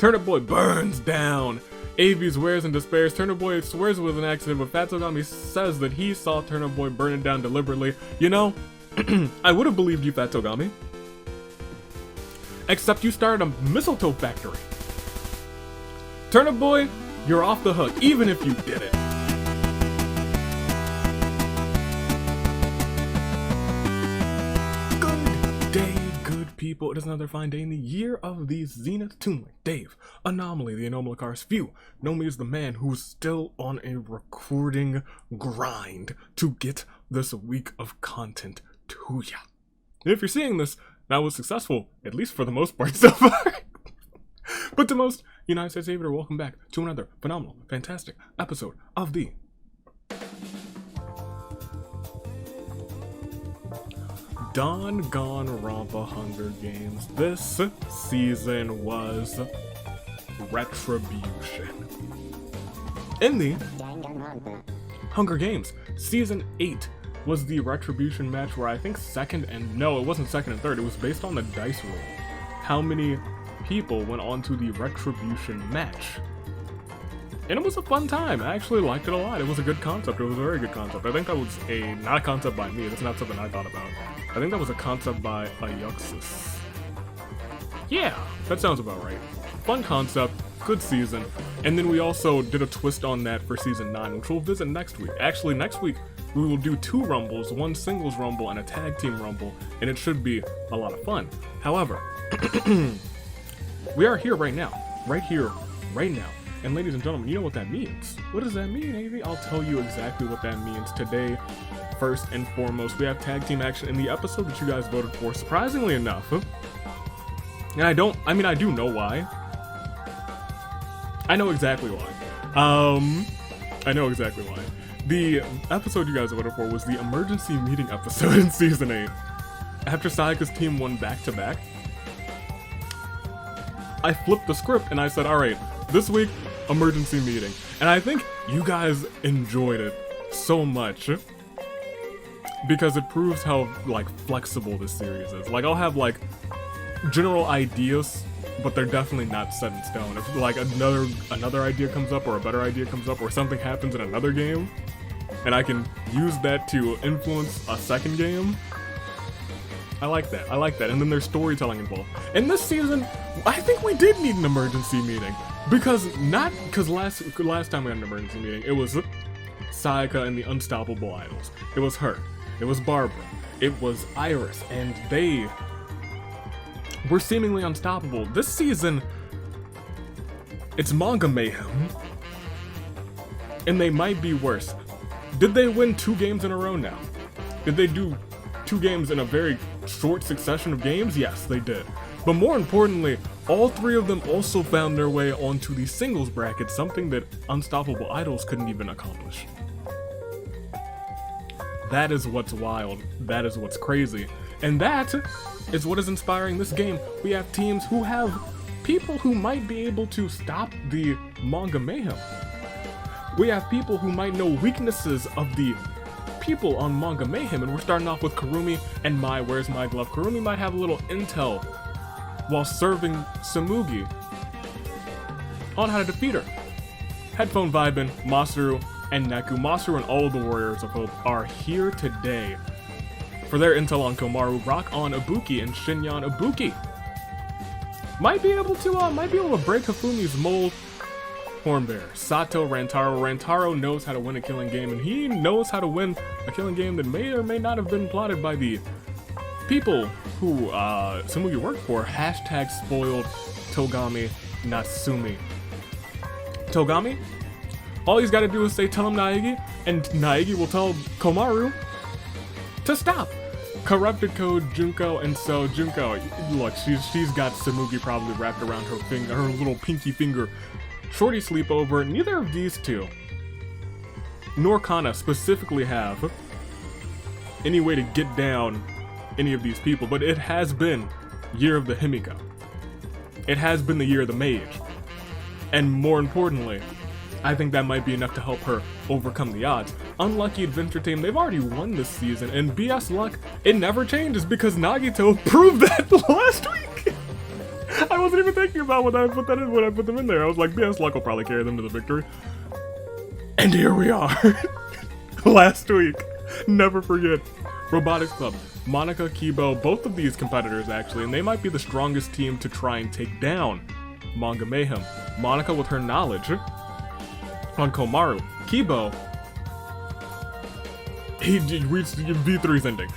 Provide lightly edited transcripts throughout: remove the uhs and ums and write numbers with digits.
Turnip Boy burns down. Avi swears and despairs. Turnip Boy swears it was an accident, but Fat Togami says that he saw Turnip Boy burn it down deliberately. You know, I would have believed you, Fat Togami. Except you started a mistletoe factory. Turnip Boy, you're off the hook, even if you did it. Good day, good people. It is another fine day in the year of the Zenith Toonlink. Dave, Anomaly, the Anomalycar's Few. Nomi is the man who's still on a recording grind to get this week of content to ya. And if you're seeing this, that was successful, at least for the most part so far. But to most United States Aviator, welcome back to another phenomenal, fantastic episode of the Dawn Gone Rampa Hunger Games. This season was Retribution. In the Hunger Games, Season 8 was the Retribution match where I think second and... No, it wasn't second and third. It was based on the dice roll. How many people went on to the Retribution match. And it was a fun time. I actually liked it a lot. It was a good concept. It was a very good concept. I think that was not a concept by me. That's not something I thought about. I think that was a concept by Ayuxis. Yeah, that sounds about right. Fun concept, good season. And then we also did a twist on that for Season 9, which we'll visit next week. Actually, next week, we will do 2 rumbles, 1 singles rumble and a tag team rumble, and it should be a lot of fun. However, we are here right now. Right here, right now. And ladies and gentlemen, you know what that means. What does that mean, Avi? I'll tell you exactly what that means today. First and foremost, we have tag team action in the episode that you guys voted for, surprisingly enough. And I do know why. I know exactly why. I know exactly why. The episode you guys voted for was the emergency meeting episode in Season 8. After Sayaka's team won back-to-back, I flipped the script and I said, alright, this week, emergency meeting. And I think you guys enjoyed it so much because it proves how, like, flexible this series is. Like, I'll have, like, general ideas, but they're definitely not set in stone. If, like, another idea comes up or a better idea comes up or something happens in another game, and I can use that to influence a second game, I like that. I like that. And then there's storytelling involved. In this season, I think we did need an emergency meeting. Because last time we had an emergency meeting, it was Sayaka and the Unstoppable Idols. It was her. It was Barbara. It was Iris. And they were seemingly unstoppable. This season, it's Manga Mayhem. And they might be worse. Did they win 2 games in a row now? Did they do 2 games in a very short succession of games? Yes, they did. But more importantly, all 3 of them also found their way onto the singles bracket, something that Unstoppable Idols couldn't even accomplish. That is what's wild. That is what's crazy. And that is what is inspiring this game. We have teams who have people who might be able to stop the Manga Mayhem. We have people who might know weaknesses of the people on Manga Mayhem, and we're starting off with Kurumi and Where's My Glove. Kurumi might have a little intel while serving Samugi on how to defeat her. Headphone vibing, Masaru and Neku. Masaru and all of the Warriors of Hope are here today for their intel on Komaru. Rock on Ibuki and Shinyan Ibuki might be able to break Hifumi's mold. Hornbear, Sato, Rantaro knows how to win a killing game, and he knows how to win a killing game that may or may not have been plotted by the people who Samugi worked for. Hashtag spoiled Togami Natsumi. Togami? All he's got to do is tell him Naegi, and Naegi will tell Komaru to stop. Corrupted Code, Junko, and so Junko, look, she's got Samugi probably wrapped around her finger, her little pinky finger. Shorty sleepover, neither of these two, nor Kana specifically have any way to get down any of these people, but it has been Year of the Himiko. It has been the Year of the Mage. And more importantly, I think that might be enough to help her overcome the odds. Unlucky Adventure Team, they've already won this season, and BS luck, it never changes because Nagito proved that last week. I wasn't even thinking about when I put them in there. I was like, yes, luck will probably carry them to the victory. And here we are. Last week. Never forget. Robotics Club. Monica, Kibo, both of these competitors actually, and they might be the strongest team to try and take down Manga Mayhem. Monica with her knowledge on Komaru. Kibo, he reached V3's ending.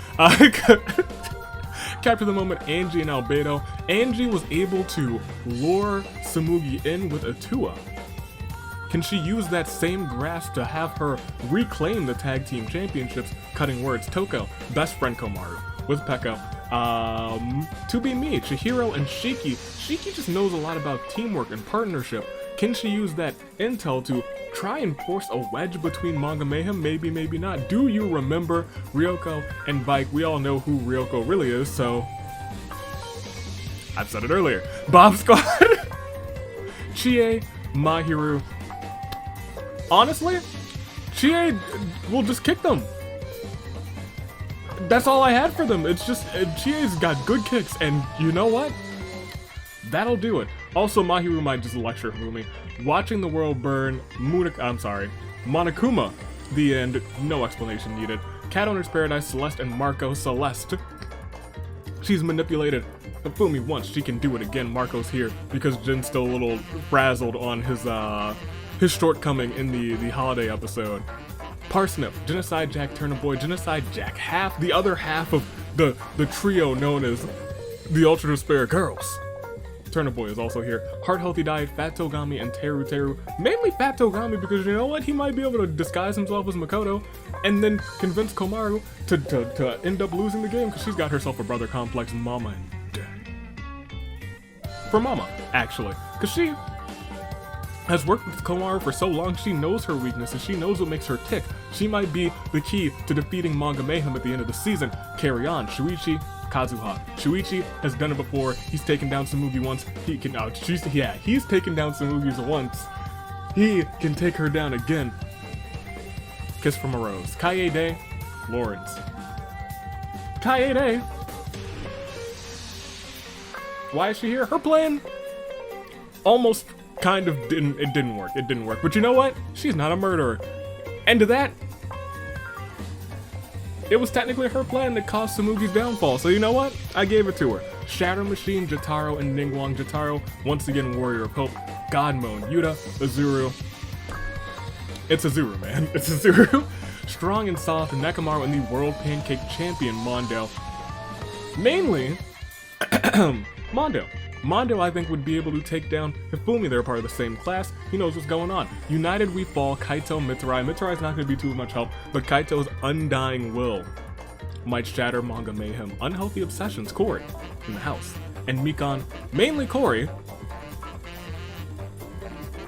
Capture the moment, Angie and Albedo. Angie was able to lure Tsumugi in with Atua. Can she use that same grasp to have her reclaim the tag team championships? Cutting words, Toko, best friend Komaru, with Pekka. To be me, Chihiro and Shiki. Shiki just knows a lot about teamwork and partnership. Can she use that intel to try and force a wedge between Manga Mayhem? Maybe, maybe not. Do you remember Ryoko and Vike? We all know who Ryoko really is, so I've said it earlier. Bob Squad, Chie, Mahiru. Honestly, Chie will just kick them. That's all I had for them. It's just, Chie's got good kicks, and you know what? That'll do it. Also, Mahiru might just lecture Fumi. Watching the world burn, Monokuma, the end, no explanation needed. Cat Owner's Paradise, Celeste and Marco. Celeste, she's manipulated Fumi once, she can do it again. Marco's here because Jin's still a little frazzled on his shortcoming in the holiday episode. Parsnip, Genocide Jack, Turner Boy, Genocide Jack, the other half of the trio known as the Ultra Despair Girls. Turner Boy is also here. Heart Healthy Diet, Fat Togami, and Teru. Mainly Fat Togami because you know what? He might be able to disguise himself as Makoto and then convince Komaru to end up losing the game because she's got herself a brother complex, Mama and Daddy. For Mama, actually. Because she has worked with Komaru for so long, she knows her weaknesses, she knows what makes her tick. She might be the key to defeating Manga Mayhem at the end of the season. Carry on, Shuichi, Kazuha. Shuichi has done it before. He's taken down Tsumugi once. He can he's taken down Tsumugi's once. He can take her down again. Kiss from a Rose. Kaede, Lawrence. Kaede. Why is she here? Her plan almost kind of didn't work. It didn't work. But you know what? She's not a murderer. And to that, it was technically her plan that caused Tsumugi's downfall, so you know what? I gave it to her. Shatter Machine, Jotaro, and Ningguang. Jotaro, once again, Warrior of Hope. God Mode, Yuta, Azuru. It's Azuru, man. It's Azuru. Strong and Soft, Nekomaru, and the World Pancake Champion, Mondo. Mainly, Mondo. Mondo, I think, would be able to take down Hifumi. They're part of the same class. He knows what's going on. United we fall. Kaito, Mitsurai. Mitsurai's not going to be too much help, but Kaito's undying will might shatter Manga Mayhem. Unhealthy Obsessions, Corey, in the house. And Mikon, mainly Corey.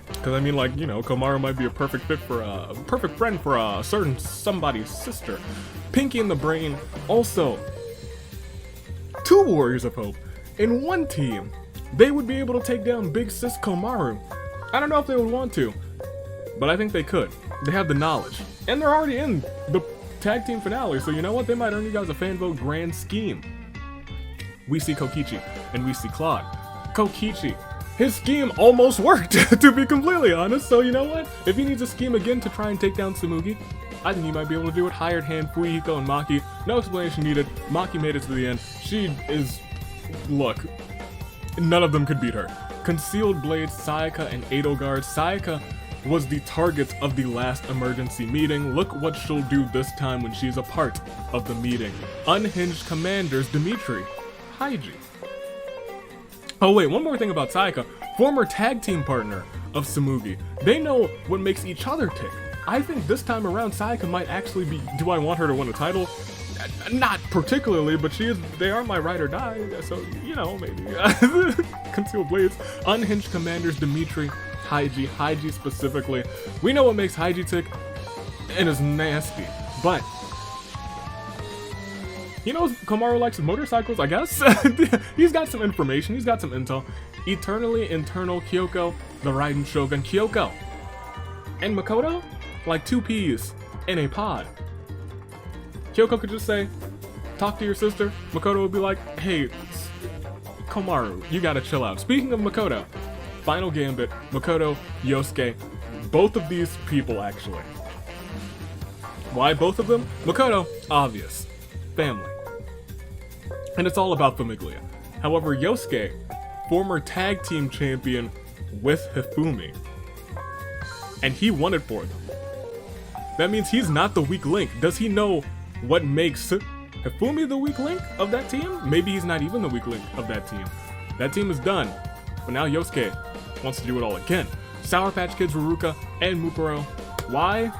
Because, I mean, like, you know, Komaru might be a perfect fit for a perfect friend for a certain somebody's sister. Pinky and the Brain, also 2 Warriors of Hope in one team. They would be able to take down Big Sis Komaru. I don't know if they would want to, but I think they could. They have the knowledge. And they're already in the tag team finale, so you know what? They might earn you guys a fan vote grand scheme. We see Kokichi, and we see Claude. Kokichi, his scheme almost worked, to be completely honest, so you know what? If he needs a scheme again to try and take down Tsumugi, I think he might be able to do it. Hired Hand, Fuihiko, and Maki. No explanation needed. Maki made it to the end. She is... Look, none of them could beat her. Concealed Blades, Sayaka, and Edelgard. Sayaka was the target of the last emergency meeting. Look what she'll do this time when she's a part of the meeting. Unhinged Commanders, Dimitri, Haiji. Oh wait, one more thing about Sayaka. Former tag team partner of Tsumugi. They know what makes each other tick. I think this time around Sayaka might actually be... Do I want her to win a title? Not particularly, but they are my ride or die, so, you know, maybe. Concealed Blades, Unhinged Commanders, Dimitri, Haiji specifically. We know what makes Haiji tick, and is nasty, but... He knows Komaru likes motorcycles, I guess? He's got some information, he's got some intel. Eternally Internal Kyoko, the Raiden Shogun. Kyoko and Makoto, like 2 peas in a pod. Kyoko could just say, talk to your sister. Makoto would be like, hey, Komaru, you gotta chill out. Speaking of Makoto, Final Gambit, Makoto, Yosuke, both of these people actually. Why both of them? Makoto, obvious. Family. And it's all about Famiglia. However, Yosuke, former tag team champion with Hifumi. And he won it for them. That means he's not the weak link. Does he know what makes Hifumi the weak link of that team? Maybe he's not even the weak link of that team. That team is done. But now Yosuke wants to do it all again. Sour Patch Kids, Ruruka, and Mukuro. Why?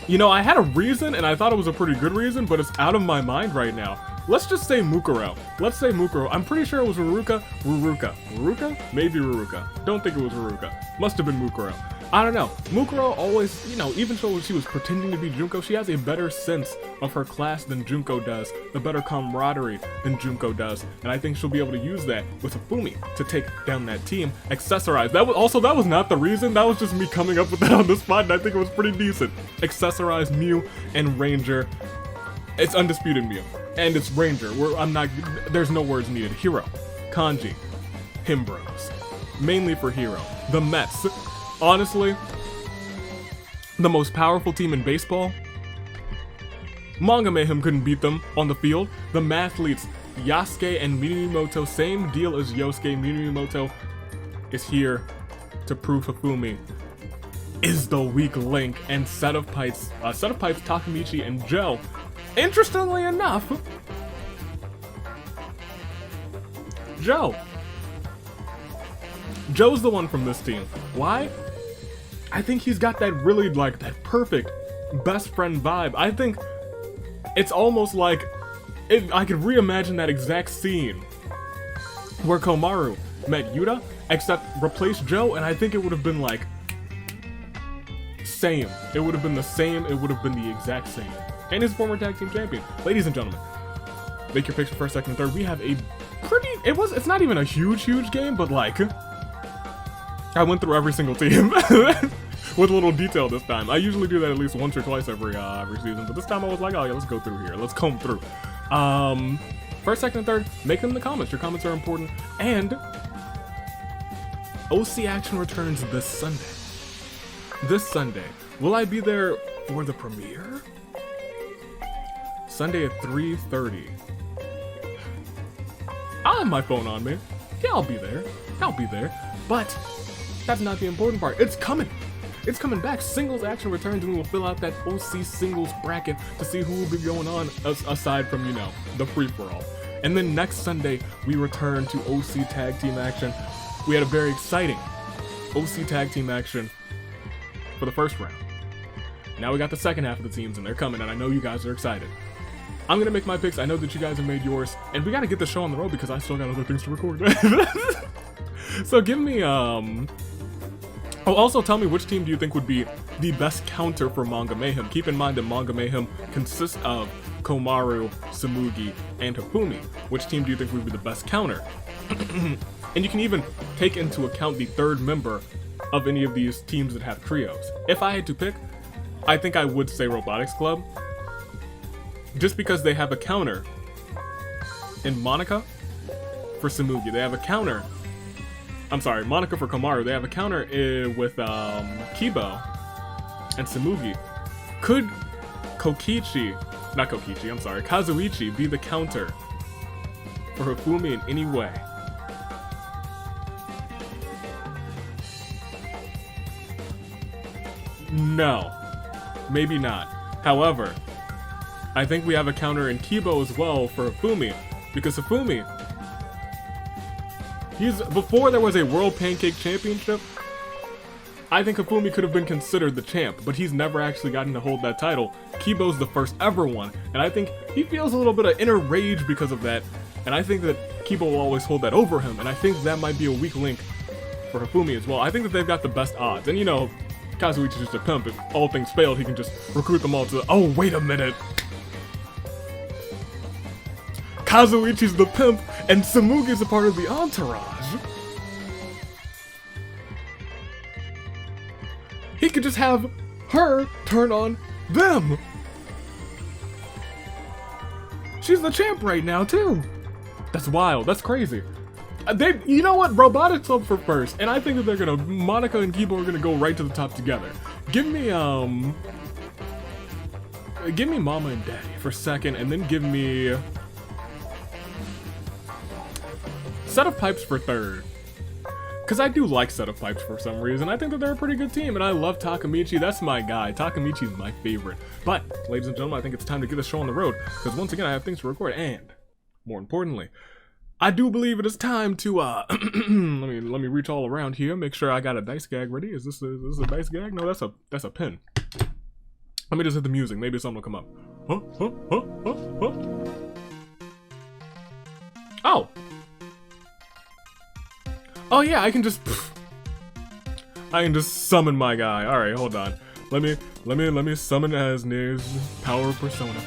You know, I had a reason, and I thought it was a pretty good reason, but it's out of my mind right now. Let's just say Mukuro. Let's say Mukuro. I'm pretty sure it was Ruruka. Ruruka? Maybe Ruruka. Don't think it was Ruruka. Must have been Mukuro. I don't know. Mukuro always, you know, even though she was pretending to be Junko, she has a better sense of her class than Junko does, a better camaraderie than Junko does, and I think she'll be able to use that with Hifumi to take down that team. Accessorize. That was not the reason. That was just me coming up with that on the spot, and I think it was pretty decent. Accessorize Mew and Ranger. It's undisputed Mew, and it's Ranger. There's no words needed. Hero, Kanji, Himbros. Mainly for Hero. The Mets. Honestly, the most powerful team in baseball. Manga Mayhem couldn't beat them on the field. The Mathletes, Yasuke and Minimoto, same deal as Yosuke. Minimoto is here to prove Hifumi is the weak link, and Set of Pipes, Takamichi, and Joe. Interestingly enough, Joe's the one from this team. Why? I think he's got that really, like, that perfect best friend vibe. I think it's almost like I could reimagine that exact scene where Komaru met Yuta, except replace Joe, and I think it would have been like same. It would have been the same. It would have been the exact same. And his former tag team champion. Ladies and gentlemen, make your picks for first, second, and third. We have a pretty. It's not even a huge game, but like I went through every single team with a little detail this time. I usually do that at least once or twice every season, but this time I was like, oh yeah, let's go through here. Let's comb through. First, second, and third, make them in the comments. Your comments are important. And OC Action returns this Sunday. Will I be there for the premiere? Sunday at 3:30. I'll have my phone on me. Yeah, I'll be there. But that's not the important part. It's coming back. Singles Action returns, and we will fill out that OC singles bracket to see who will be going on aside from, you know, the free-for-all. And then next Sunday, we return to OC Tag Team Action. We had a very exciting OC Tag Team Action for the first round. Now we got the second half of the teams, and they're coming, and I know you guys are excited. I'm gonna make my picks. I know that you guys have made yours, and we gotta get the show on the road because I still got other things to record. So give me, also tell me which team do you think would be the best counter for Manga Mayhem. Keep in mind that Manga Mayhem consists of Komaru, Samugi, and Hifumi. Which team do you think would be the best counter? And you can even take into account the third member of any of these teams that have trios. If I had to pick, I think I would say Robotics Club. Just because they have a counter in Monica for Samugi. They have a counter. I'm sorry, Monica for Komaru. They have a counter with Kibo and Samugi. Could Kazuichi be the counter for Hifumi in any way? No. Maybe not. However, I think we have a counter in Kibo as well for Hifumi, because Hifumi, before there was a World Pancake Championship, I think Hifumi could have been considered the champ, but he's never actually gotten to hold that title. Kibo's the first ever one, and I think he feels a little bit of inner rage because of that, and I think that Kibo will always hold that over him, and I think that might be a weak link for Hifumi as well. I think that they've got the best odds, and you know, Kazuichi's just a pimp. If all things failed, he can just recruit them all to oh, wait a minute. Kazuichi's the pimp, and Samugi's a part of the entourage. He could just have her turn on them. She's the champ right now, too. That's wild. That's crazy. You know what? Robotics up for first, and I think that they're gonna, Monica and Kibo are gonna go right to the top together. Give me Mama and Daddy for second, and then give me Set of Pipes for third. Because I do like Set of Pipes for some reason. I think that they're a pretty good team, and I love Takamichi. That's my guy. Takamichi's my favorite. But, ladies and gentlemen, I think it's time to get the show on the road, because once again, I have things to record, and, more importantly, I do believe it is time to, let me reach all around here, make sure I got a dice gag ready. Is this a dice gag? No, that's a pin. Let me just hit the music. Maybe something will come up. Oh! Oh yeah, I can just summon my guy. All right, hold on. Let me summon Asnir's power persona.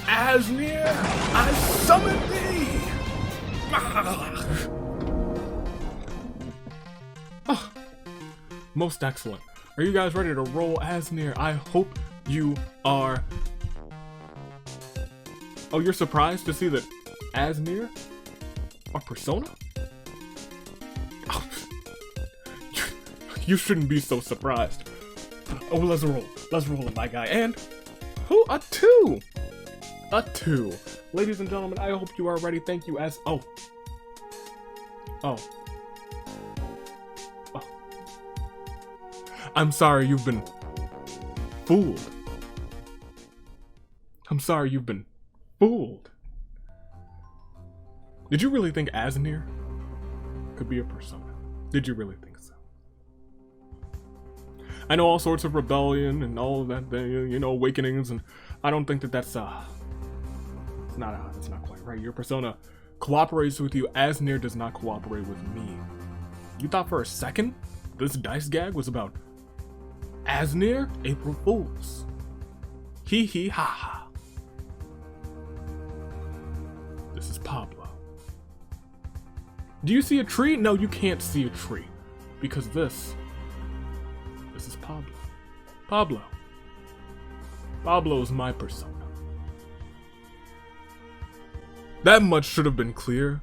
Asnir, I summon thee. Oh, most excellent. Are you guys ready to roll Asnir? I hope you are. Oh, you're surprised to see that Asnir are persona? You shouldn't be so surprised. Oh, let's roll. Let's roll it, my guy. And, oh, a 2. A 2. Ladies and gentlemen, I hope you are ready. Thank you as, oh. I'm sorry you've been fooled. I'm sorry you've been fooled. Did you really think Asnir could be a persona? Did you really think so? I know all sorts of rebellion and all of that, you know, awakenings, and I don't think that that's it's not quite right. Your persona cooperates with you. Asnir does not cooperate with me. You thought for a second this dice gag was about Asnir? April Fools. Hee hee ha ha. This is Pablo. Do you see a tree? No, you can't see a tree. Because this is Pablo. Pablo is my persona. That much should have been clear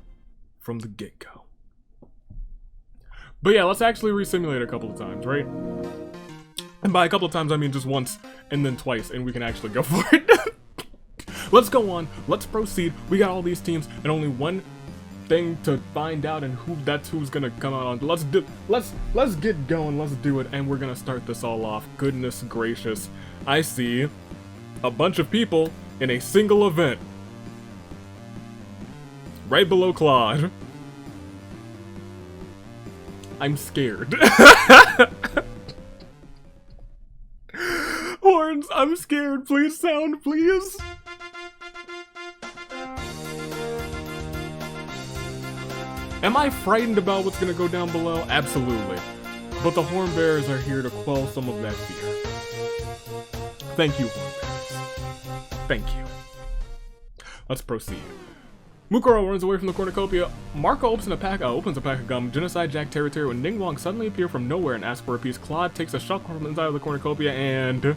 from the get-go. But yeah, let's actually resimulate a couple of times, right? And by a couple of times, I mean just once and then twice, and we can actually go for it. Let's go on. Let's proceed. We got all these teams and only one thing to find out, and who's gonna come out on. Let's get going. Let's do it, and we're gonna start this all off. Goodness gracious, I see a bunch of people in a single event right below Claude. I'm scared. Horns, I'm scared. Please sound, please. Am I frightened about what's gonna go down below? Absolutely. But the horn bearers are here to quell some of that fear. Thank you, horn bearers. Thank you. Let's proceed. Mukuro runs away from the cornucopia. Marco opens a pack of gum. Genocide Jack territory when Ning Wong suddenly appear from nowhere and ask for a piece. Claude takes a shot from inside of the cornucopia and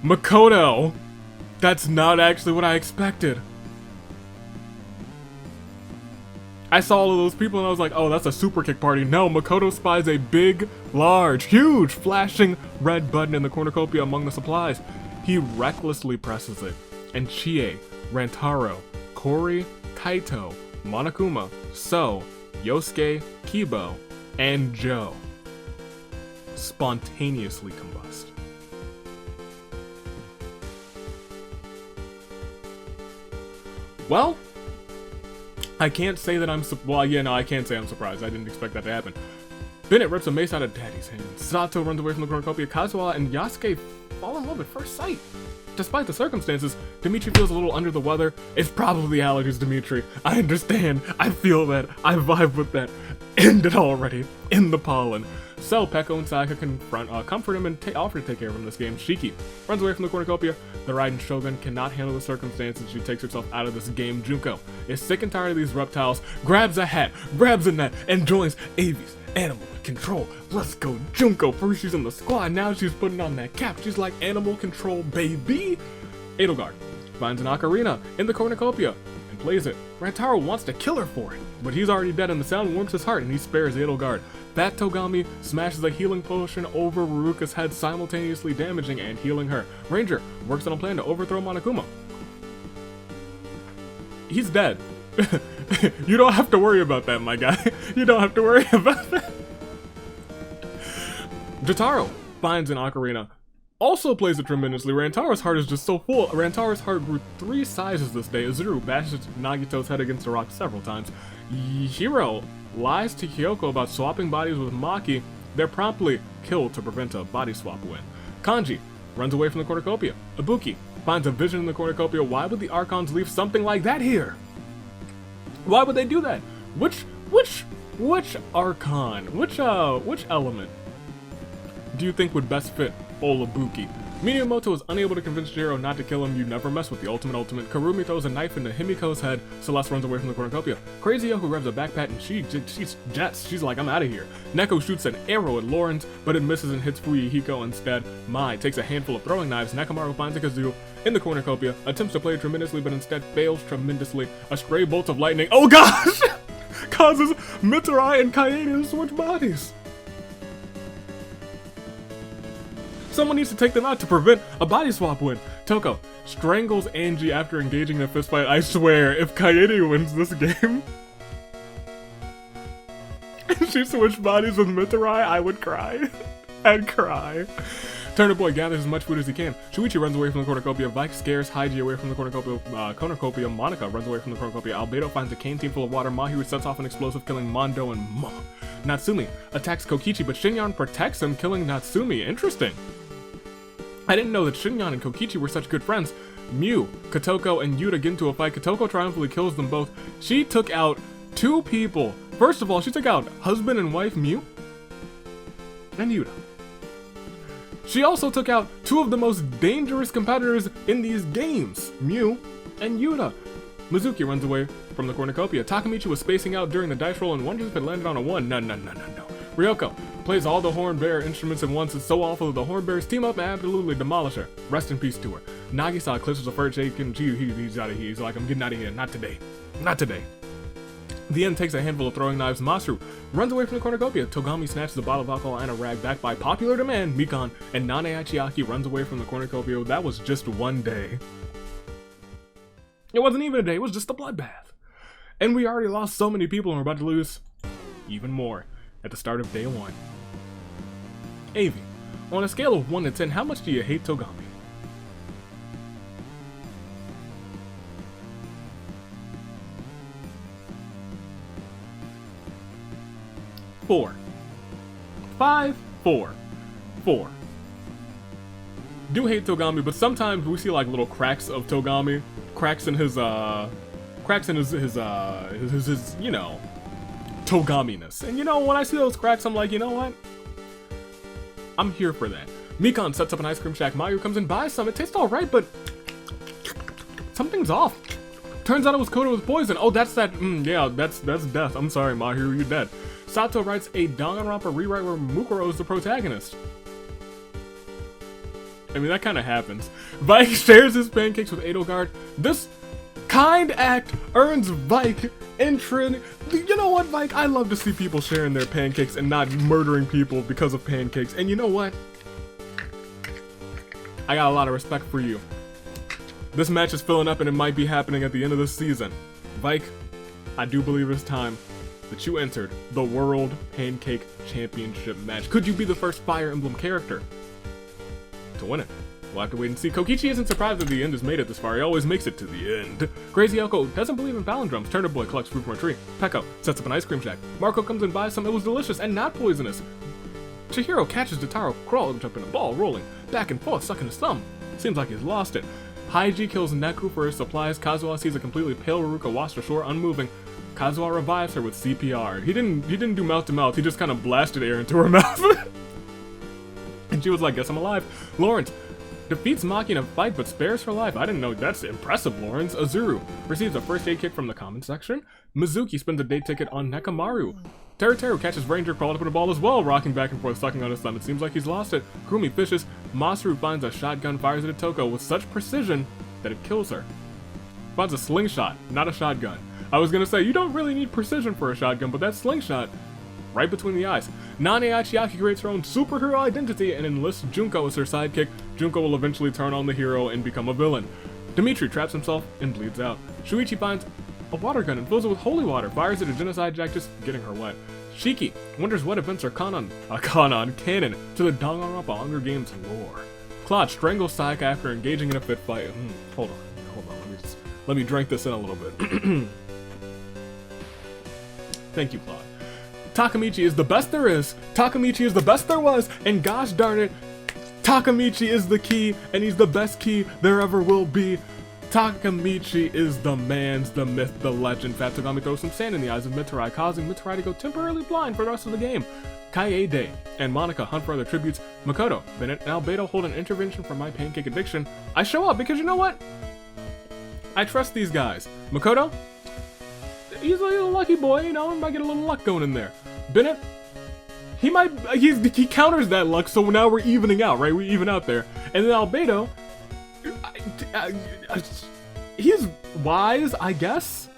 Makoto. That's not actually what I expected. I saw all of those people and I was like, oh, that's a super kick party. No, Makoto spies a big, large, huge, flashing red button in the cornucopia among the supplies. He recklessly presses it, and Chie, Rantaro, Kori, Kaito, Monokuma, So, Yosuke, Kibo, and Joe spontaneously combust. Well, I can't say that I can't say I'm surprised. I didn't expect that to happen. Bennett rips a mace out of Daddy's hand. Sato runs away from the cornucopia. Kazuha and Yasuke fall in love at first sight. Despite the circumstances, Dimitri feels a little under the weather. It's probably allergies, Dimitri. I understand. I feel that. I vibe with that. Ended already. In the pollen. So, Peko and Sayaka comfort him and offer to take care of him this game. Shiki runs away from the cornucopia. The Raiden Shogun cannot handle the circumstances. She takes herself out of this game. Junko is sick and tired of these reptiles, grabs a hat, grabs a net, and joins Avis Animal Control, let's go Junko. First she's in the squad, now she's putting on that cap. She's like, Animal Control, baby. Edelgard finds an ocarina in the cornucopia and plays it. Rantaro wants to kill her for it, but he's already dead and the sound warms his heart and he spares Edelgard. Fat Togami smashes a healing potion over Ruruka's head, simultaneously damaging and healing her. Ranger works on a plan to overthrow Monokuma. He's dead. You don't have to worry about that, my guy. You don't have to worry about that. Jotaro finds an ocarina, also plays it tremendously. Rantaro's heart is just so full. Rantaro's heart grew 3 sizes this day. Azuru bashes Nagito's head against a rock several times. Hiro lies to Kyoko about swapping bodies with Maki. They're promptly killed to prevent a body swap win. Kanji runs away from the cornucopia. Ibuki finds a vision in the cornucopia. Why would the Archons leave something like that here? Why would they do that? Which Archon? Which element do you think would best fit old Ibuki? Minamoto is unable to convince Jiro not to kill him. You never mess with the ultimate. Karumi throws a knife into Himiko's head. Celeste runs away from the cornucopia. Crazy Yoko revs a backpack and she jets. She's like, I'm out of here. Neko shoots an arrow at Lawrence, but it misses and hits Fuyuhiko instead. Mai takes a handful of throwing knives. Nakamaru finds a kazoo in the cornucopia, attempts to play it tremendously, but instead fails tremendously. A stray bolt of lightning, oh gosh, causes Mitarai and Kaede to switch bodies. Someone needs to take them out to prevent a body swap win. Toko strangles Angie after engaging in a fistfight. I swear, if Kaede wins this game, and she switched bodies with Mitarai, I would cry. I'd cry. Turner Boy gathers as much food as he can. Shuichi runs away from the cornucopia. Vike scares Haiji away from the cornucopia. Monica runs away from the cornucopia. Albedo finds a canteen full of water. Mahiru sets off an explosive, killing Mondo and Natsumi attacks Kokichi, but Shinyan protects him, killing Natsumi. Interesting. I didn't know that Shinyan and Kokichi were such good friends. Mew, Kotoko, and Yuta get into a fight. Kotoko triumphantly kills them both. She took out 2 people. First of all, she took out husband and wife Mew and Yuta. She also took out 2 of the most dangerous competitors in these games, Mew and Yuta. Mizuki runs away from the cornucopia. Takamichi was spacing out during the dice roll and wonders if it landed on a 1. No. Ryoko plays all the Horn Bear instruments at once. It's so awful that the Horn Bears team up and absolutely demolish her. Rest in peace to her. Nagisa eclipses the first shake and he's out of here. He's like, I'm getting out of here. Not today. Not today. The end takes a handful of throwing knives. Masaru runs away from the cornucopia. Togami snatches a bottle of alcohol and a rag. Backed by popular demand, Mikan and Nane Achiaki runs away from the cornucopia. That was just one day. It wasn't even a day, it was just a bloodbath. And we already lost so many people and we're about to lose even more at the start of day 1. Avi, on a scale of 1 to 10, how much do you hate Togami? Four. 5, 4. 4. Do hate Togami, but sometimes we see like little cracks of Togami, cracks in his you know, Togaminess. And you know, when I see those cracks, I'm like, you know what? I'm here for that. Mikan sets up an ice cream shack. Mayu comes and buys some. It tastes alright, but something's off. Turns out it was coated with poison. Oh, that's that. Yeah, that's death. I'm sorry, Mahiru, you're dead. Sato writes a Danganronpa rewrite where Mukuro is the protagonist. I mean, that kind of happens. Vike shares his pancakes with Edelgard. This kind act earns Vike entry. You know what, Vike? I love to see people sharing their pancakes and not murdering people because of pancakes. And you know what? I got a lot of respect for you. This match is filling up and it might be happening at the end of this season. Vike, I do believe it's time that you entered the World Pancake Championship match. Could you be the first Fire Emblem character to win it? We'll have to wait and see. Kokichi isn't surprised that the end has made it this far. He always makes it to the end. Crazy Yoko doesn't believe in palindromes. Turner Boy collects fruit from a tree. Pekko sets up an ice cream shack. Marco comes and buys some. It was delicious and not poisonous. Chihiro catches Jotaro crawling, jumping a ball, rolling back and forth, sucking his thumb. Seems like he's lost it. Haiji kills Neku for his supplies. Kazuha sees a completely pale Ruruka washed ashore, unmoving. Kazuha revives her with CPR. He didn't do mouth to mouth. He just kind of blasted air into her mouth. And she was like, guess I'm alive. Lawrence Defeats Maki in a fight but spares her life. I didn't know. That's impressive, Lawrence. Azuru receives a first aid kick from the comment section. Mizuki spends a day ticket on Nekamaru. Teru catches Ranger crawled up in a ball as well, rocking back and forth, sucking on his thumb. It seems like he's lost it. Kurumi fishes. Masaru finds a shotgun, fires it at Toko with such precision that it kills her. Finds a slingshot, not a shotgun. I was gonna say, you don't really need precision for a shotgun, but that slingshot, right between the eyes. Nane Achiaki creates her own superhero identity and enlists Junko as her sidekick. Junko will eventually turn on the hero and become a villain. Dimitri traps himself and bleeds out. Shuichi finds a water gun and fills it with holy water, fires it at Genocide Jack, just getting her wet. Shiki wonders what events are canon to the Danganronpa Hunger Games lore. Claude strangles Sayaka after engaging in a fit fight. Hold on, let me drink this in a little bit. Thank you, Claude. Takamichi is the best there is, Takamichi is the best there was, and gosh darn it, Takamichi is the key, and he's the best key there ever will be. Takamichi is the man's, the myth, the legend. Fat Togami throws some sand in the eyes of Mitarai, causing Mitarai to go temporarily blind for the rest of the game. Kaede and Monica hunt for other tributes. Makoto, Bennett, and Albedo hold an intervention for my pancake addiction. I show up because you know what? I trust these guys. Makoto, he's a lucky boy, you know, he might get a little luck going in there. Bennett, he counters that luck, so now we're evening out, right? We even out there. And then Albedo, he's wise, I guess.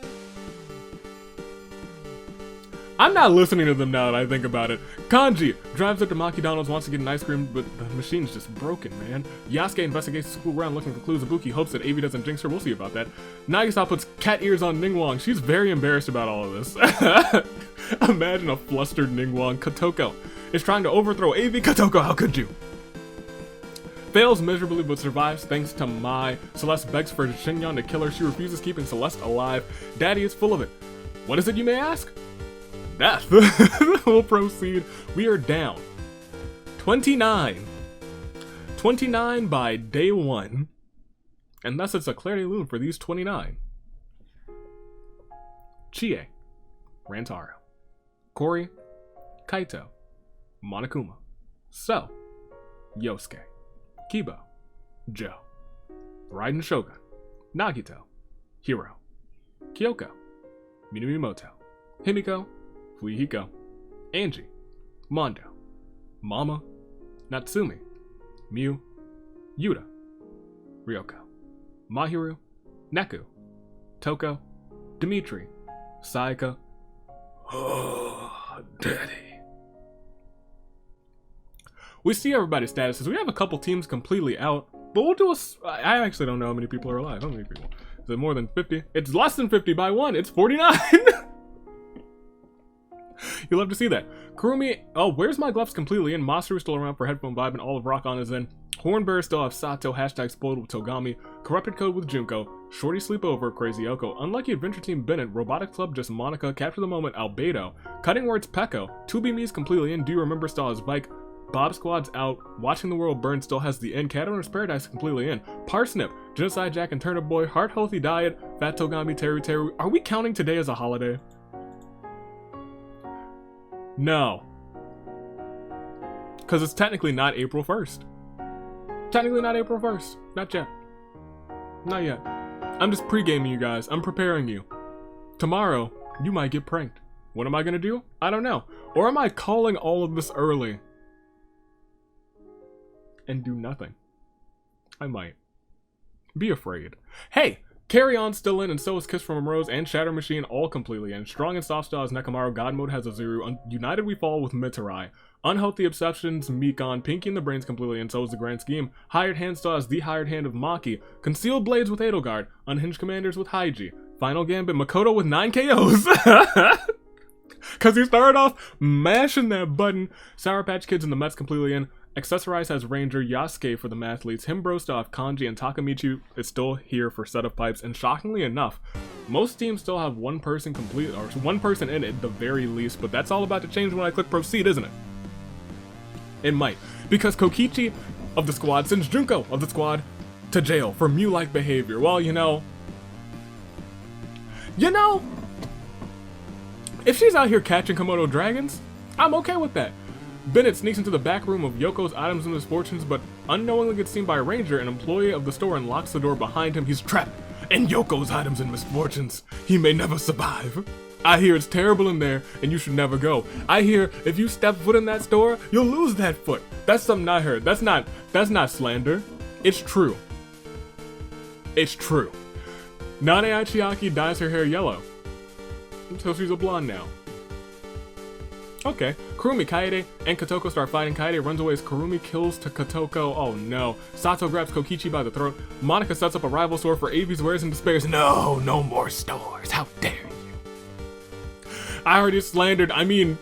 I'm not listening to them now that I think about it. Kanji drives up to McDonald's, wants to get an ice cream, but the machine's just broken, man. Yasuke investigates the school ground looking for clues. Ibuki hopes that Avi doesn't jinx her. We'll see about that. Nagisa puts cat ears on Ningguang. She's very embarrassed about all of this. Imagine a flustered Ningguang. Kotoko is trying to overthrow Avi. Kotoko, how could you? Fails miserably but survives thanks to Mai. Celeste begs for Shinyon to kill her. She refuses, keeping Celeste alive. Daddy is full of it. What is it, you may ask? Death. We'll proceed. We are down 29. 29 by day 1. And thus it's a Claire de Lune for these 29. Chie, Rantaro, Kori, Kaito, Monokuma, So, Yosuke, Kibo, Joe, Raiden Shogun, Nagito, Hiro, Kyoko, Minamimoto, Himiko, Fuihiko, Angie, Mondo, Mama, Natsumi, Miu, Yuta, Ryoko, Mahiru, Neku, Toko, Dimitri, Sayaka. Oh, Daddy. We see everybody's statuses. We have a couple teams completely out, but we'll do I actually don't know how many people are alive. How many people? Is it more than 50? It's less than 50 by 1. It's 49. You'll love to see that. Kurumi, oh, Where's My Gloves completely in. Masaru's still around for Headphone Vibe, and all of Rock On is in. Hornbears still have Sato, hashtag spoiled with Togami, Corrupted Code with Junko, Shorty Sleepover, Crazy Oko, Unlucky Adventure Team Bennett, Robotic Club Just Monica, Capture the Moment Albedo, Cutting Words Pecco, 2B completely in, Do You Remember still has Bike, Bob Squad's out, Watching the World Burn still has the end, Cat Owner's Paradise completely in, Parsnip, Genocide Jack and Turnip Boy, Heart Healthy Diet, Fat Togami, Teru. Are we counting today as a holiday? No. Because it's technically not April 1st. Technically not April 1st. Not yet. Not yet. I'm just pre-gaming you guys. I'm preparing you. Tomorrow, you might get pranked. What am I gonna do? I don't know. Or am I calling all of this early and do nothing? I might. Be afraid. Hey! Carry On's still in, and so is Kiss from a Rose and Shatter Machine, all completely in. Strong and Soft Style is Nekamaru, God Mode has Azuru, United We Fall with Mitarai. Unhealthy Obsessions, Mikon, Pinky and the Brains completely in, so is the Grand Scheme. Hired Hand still has the Hired Hand of Maki. Concealed Blades with Edelgard. Unhinged Commanders with Haiji. Final Gambit, Makoto with 9 KOs. Cause he started off mashing that button. Sour Patch Kids and the Mets completely in. Accessorize has Ranger, Yasuke for the Mathletes, Himbro still have Kanji, and Takamichi is still here for Set of Pipes. And shockingly enough, most teams still have one person complete, or one person in it at the very least, but that's all about to change when I click proceed, isn't it? It might, because Kokichi of the squad sends Junko of the squad to jail for Mew-like behavior. Well, you know, if she's out here catching Komodo dragons, I'm okay with that. Bennett sneaks into the back room of Yoko's Items and Misfortunes, but unknowingly gets seen by a ranger, an employee of the store, and locks the door behind him. He's trapped in Yoko's items and misfortunes. He may never survive. I hear it's terrible in there, and you should never go. I hear if you step foot in that store, you'll lose that foot. That's something I heard. That's not slander. It's true. It's true. Nane Achiaki dyes her hair yellow, so she's a blonde now. Okay, Kurumi, Kaede, and Kotoko start fighting. Kaede runs away as Kurumi kills to Kotoko. Oh no. Sato grabs Kokichi by the throat. Monica sets up a rival store for Avi's wares and despairs. No more stores. How dare you. I already slandered,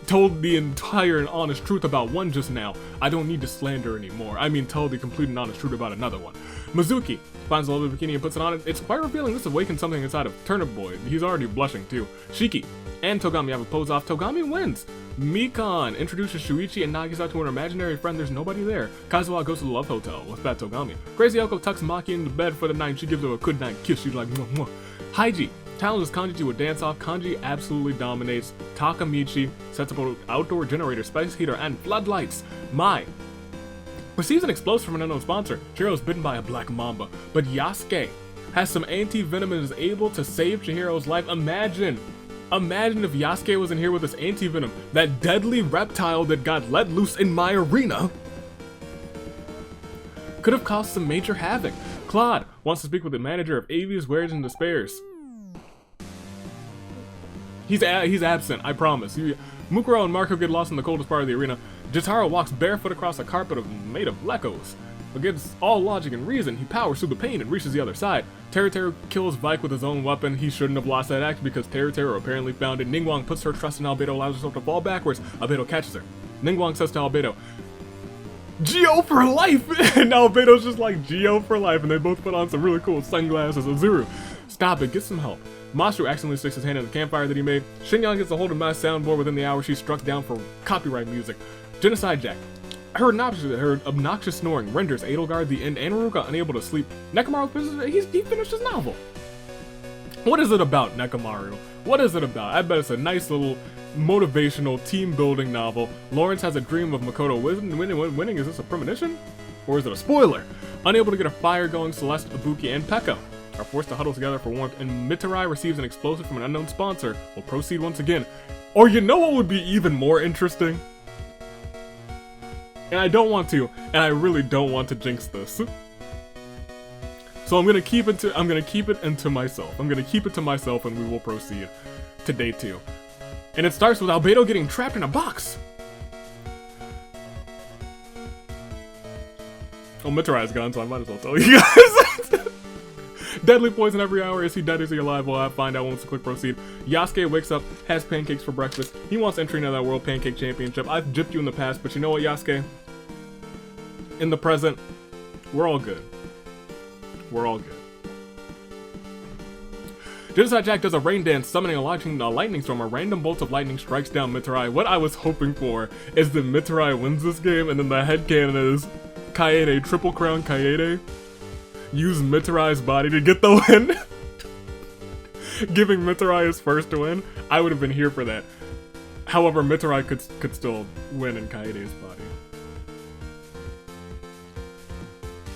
told the entire and honest truth about one just now. I don't need to slander anymore. Tell the complete and honest truth about another one. Mizuki finds a lovely bikini and puts it on. It's quite revealing. This awakens something inside of Turnip Boy. He's already blushing too. Shiki and Togami have a pose off. Togami wins. Mikan introduces Shuichi and Nagisa to an imaginary friend. There's nobody there. Kazuha goes to the love hotel with Fat Togami. Crazy Yoko tucks Maki into bed for the night. She gives her a good night kiss. She's like, mwah, mwah. Haiji challenges Kanji to a dance-off. Kanji absolutely dominates. Takamichi sets up an outdoor generator, spice heater, and floodlights. Mai receives an explosive from an unknown sponsor. Chihiro is bitten by a black mamba, but Yasuke has some anti-venom and is able to save Chihiro's life. Imagine if Yasuke was in here with this anti-venom, that deadly reptile that got let loose in my arena could have caused some major havoc. Claude wants to speak with the manager of Avi's Wares and Despairs. He's absent, I promise. Mukuro and Marco get lost in the coldest part of the arena. Jotaro walks barefoot across a carpet made of Lekos. Against all logic and reason, he powers through the pain and reaches the other side. Teru kills Vike with his own weapon. He shouldn't have lost that act because Teru apparently found it. Ningguang puts her trust in Albedo, allows herself to fall backwards. Albedo catches her. Ningguang says to Albedo, Geo for life! And Albedo's just like, Geo for life, and they both put on some really cool sunglasses. Azuru, stop it, get some help. Masaru accidentally sticks his hand in the campfire that he made. Shinyan gets a hold of my soundboard within the hour. She's struck down for copyright music. Genocide Jack. Her obnoxious snoring renders Edelgard the end and Ruka unable to sleep. Nekomaru, he finished his novel. What is it about, Nekomaru? What is it about? I bet it's a nice little motivational team building novel. Lawrence has a dream of Makoto winning. Is this a premonition? Or is it a spoiler? Unable to get a fire going, Celeste, Ibuki, and Pekka are forced to huddle together for warmth, and Mitarai receives an explosive from an unknown sponsor. We'll proceed once again. Or you know what would be even more interesting? And I don't want to, and I really don't want to jinx this. So I'm gonna keep it into myself. I'm gonna keep it to myself, and we will proceed to day 2. And it starts with Albedo getting trapped in a box. Oh, Mitarai's gone, so I might as well tell you guys. Deadly poison every hour. Is he dead? Is he alive? We'll find out once we click proceed. Yasuke wakes up, has pancakes for breakfast. He wants entry into that World Pancake Championship. I've gypped you in the past, but you know what, Yasuke? In the present, we're all good. We're all good. Genocide Jack does a rain dance, summoning a lightning storm. A random bolt of lightning strikes down Mitarai. What I was hoping for is that Mitarai wins this game, and then the headcanon is Kaede, Triple Crown Kaede. Use Mitarai's body to get the win. Giving Mitarai his first win. I would have been here for that. However, Mitarai could still win in Kaede's body.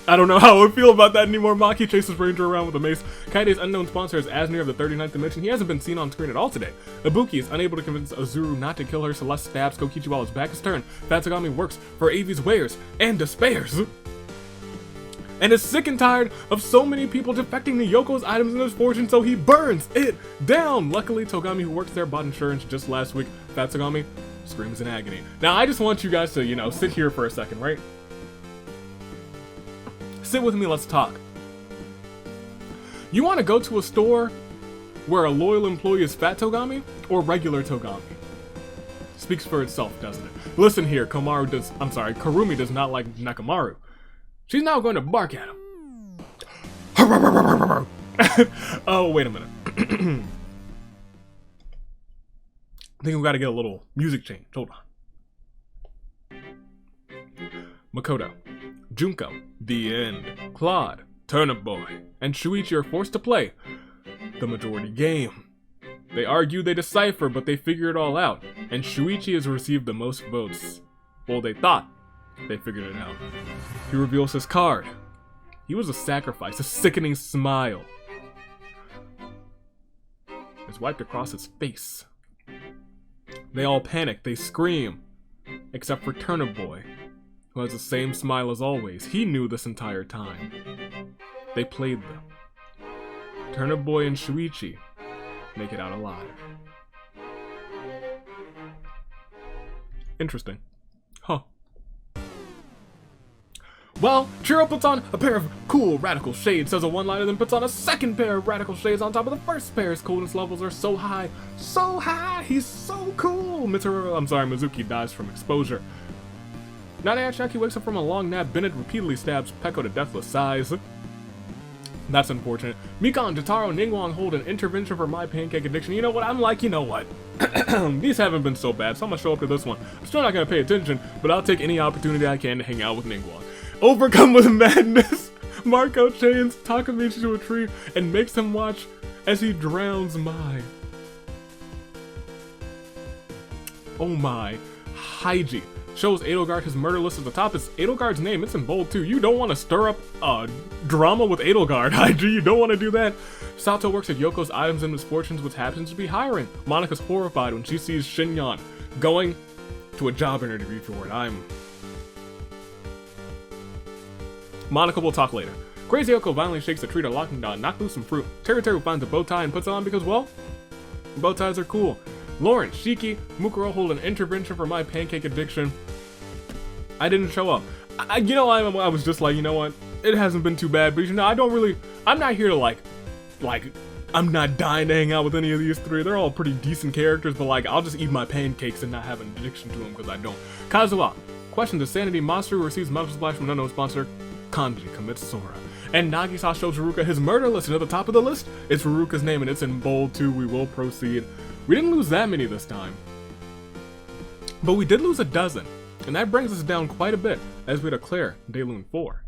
I don't know how I would feel about that anymore. Maki chases Ranger around with a mace. Kaede's unknown sponsor is Asnir of the 39th dimension. He hasn't been seen on screen at all today. Ibuki is unable to convince Azuru not to kill her. Celeste stabs Kokichi while his back is turned. Fatsugami works for Avi's wares and despairs. And is sick and tired of so many people defecting to Yoko's items in his fortune, so he burns it down. Luckily, Togami, who works there, bought insurance just last week. Fatsugami screams in agony. Now, I just want you guys to, sit here for a second, right? Sit with me, let's talk. You want to go to a store where a loyal employee is Fat Togami or regular Togami? Speaks for itself, doesn't it? Listen here, Kurumi does not like Nekomaru. She's now going to bark at him. Oh, wait a minute. I think we gotta get a little music change. Hold on. Makoto, Junko, The End, Claude, Turnip Boy, and Shuichi are forced to play the majority game. They argue, they decipher, but they figure it all out, and Shuichi has received the most votes. Well, they thought They figured it out. He reveals his card. He was a sacrifice, a sickening smile is wiped across his face. They all panic, they scream, except for Turnip Boy, who has the same smile as always. He knew this entire time. They played them. Turnip Boy and Shuichi make it out alive. Interesting. Huh. Well, Chiro puts on a pair of cool radical shades, says a one-liner, then puts on a second pair of radical shades on top of the first pair. His coolness levels are so high, he's so cool. Mizuki dies from exposure. Nanayachi wakes up from a long nap. Bennett repeatedly stabs Peko to deathless sighs. That's unfortunate. Mikon, Jotaro, Ningguang hold an intervention for my pancake addiction. You know what? I'm like, you know what? These haven't been so bad, so I'm gonna show up to this one. I'm still not gonna pay attention, but I'll take any opportunity I can to hang out with Ningguang. Overcome with madness, Marco chains Takamichi to a tree and makes him watch as he drowns Mai. Oh my. Haiji shows Edelgard his murder list at the top. It's Edelgard's name, it's in bold too. You don't want to stir up drama with Edelgard, Haiji, you don't want to do that. Sato works at Yoko's items and misfortunes, which happens to be hiring. Monika's horrified when she sees Shinyan going to a job interview for it. Monica will talk later. Crazy Yoko violently shakes the tree to knock loose some fruit. Teru finds a bow tie and puts it on because, well, bow ties are cool. Lauren, Shiki, Mukuro hold an intervention for my pancake addiction. I didn't show up. I was just like, you know what? It hasn't been too bad, but you know, I'm not here to I'm not dying to hang out with any of these three. They're all pretty decent characters, but like, I'll just eat my pancakes and not have an addiction to them because I don't. Kazuha questions the sanity monster who receives medical splash from an unknown sponsor. Kanji commits Sora. And Nagisa shows Ruruka his murder list, and at the top of the list, it's Ruruka's name, and it's in bold too. We will proceed. We didn't lose that many this time, but we did lose a dozen, and that brings us down quite a bit as we declare Daylune 4.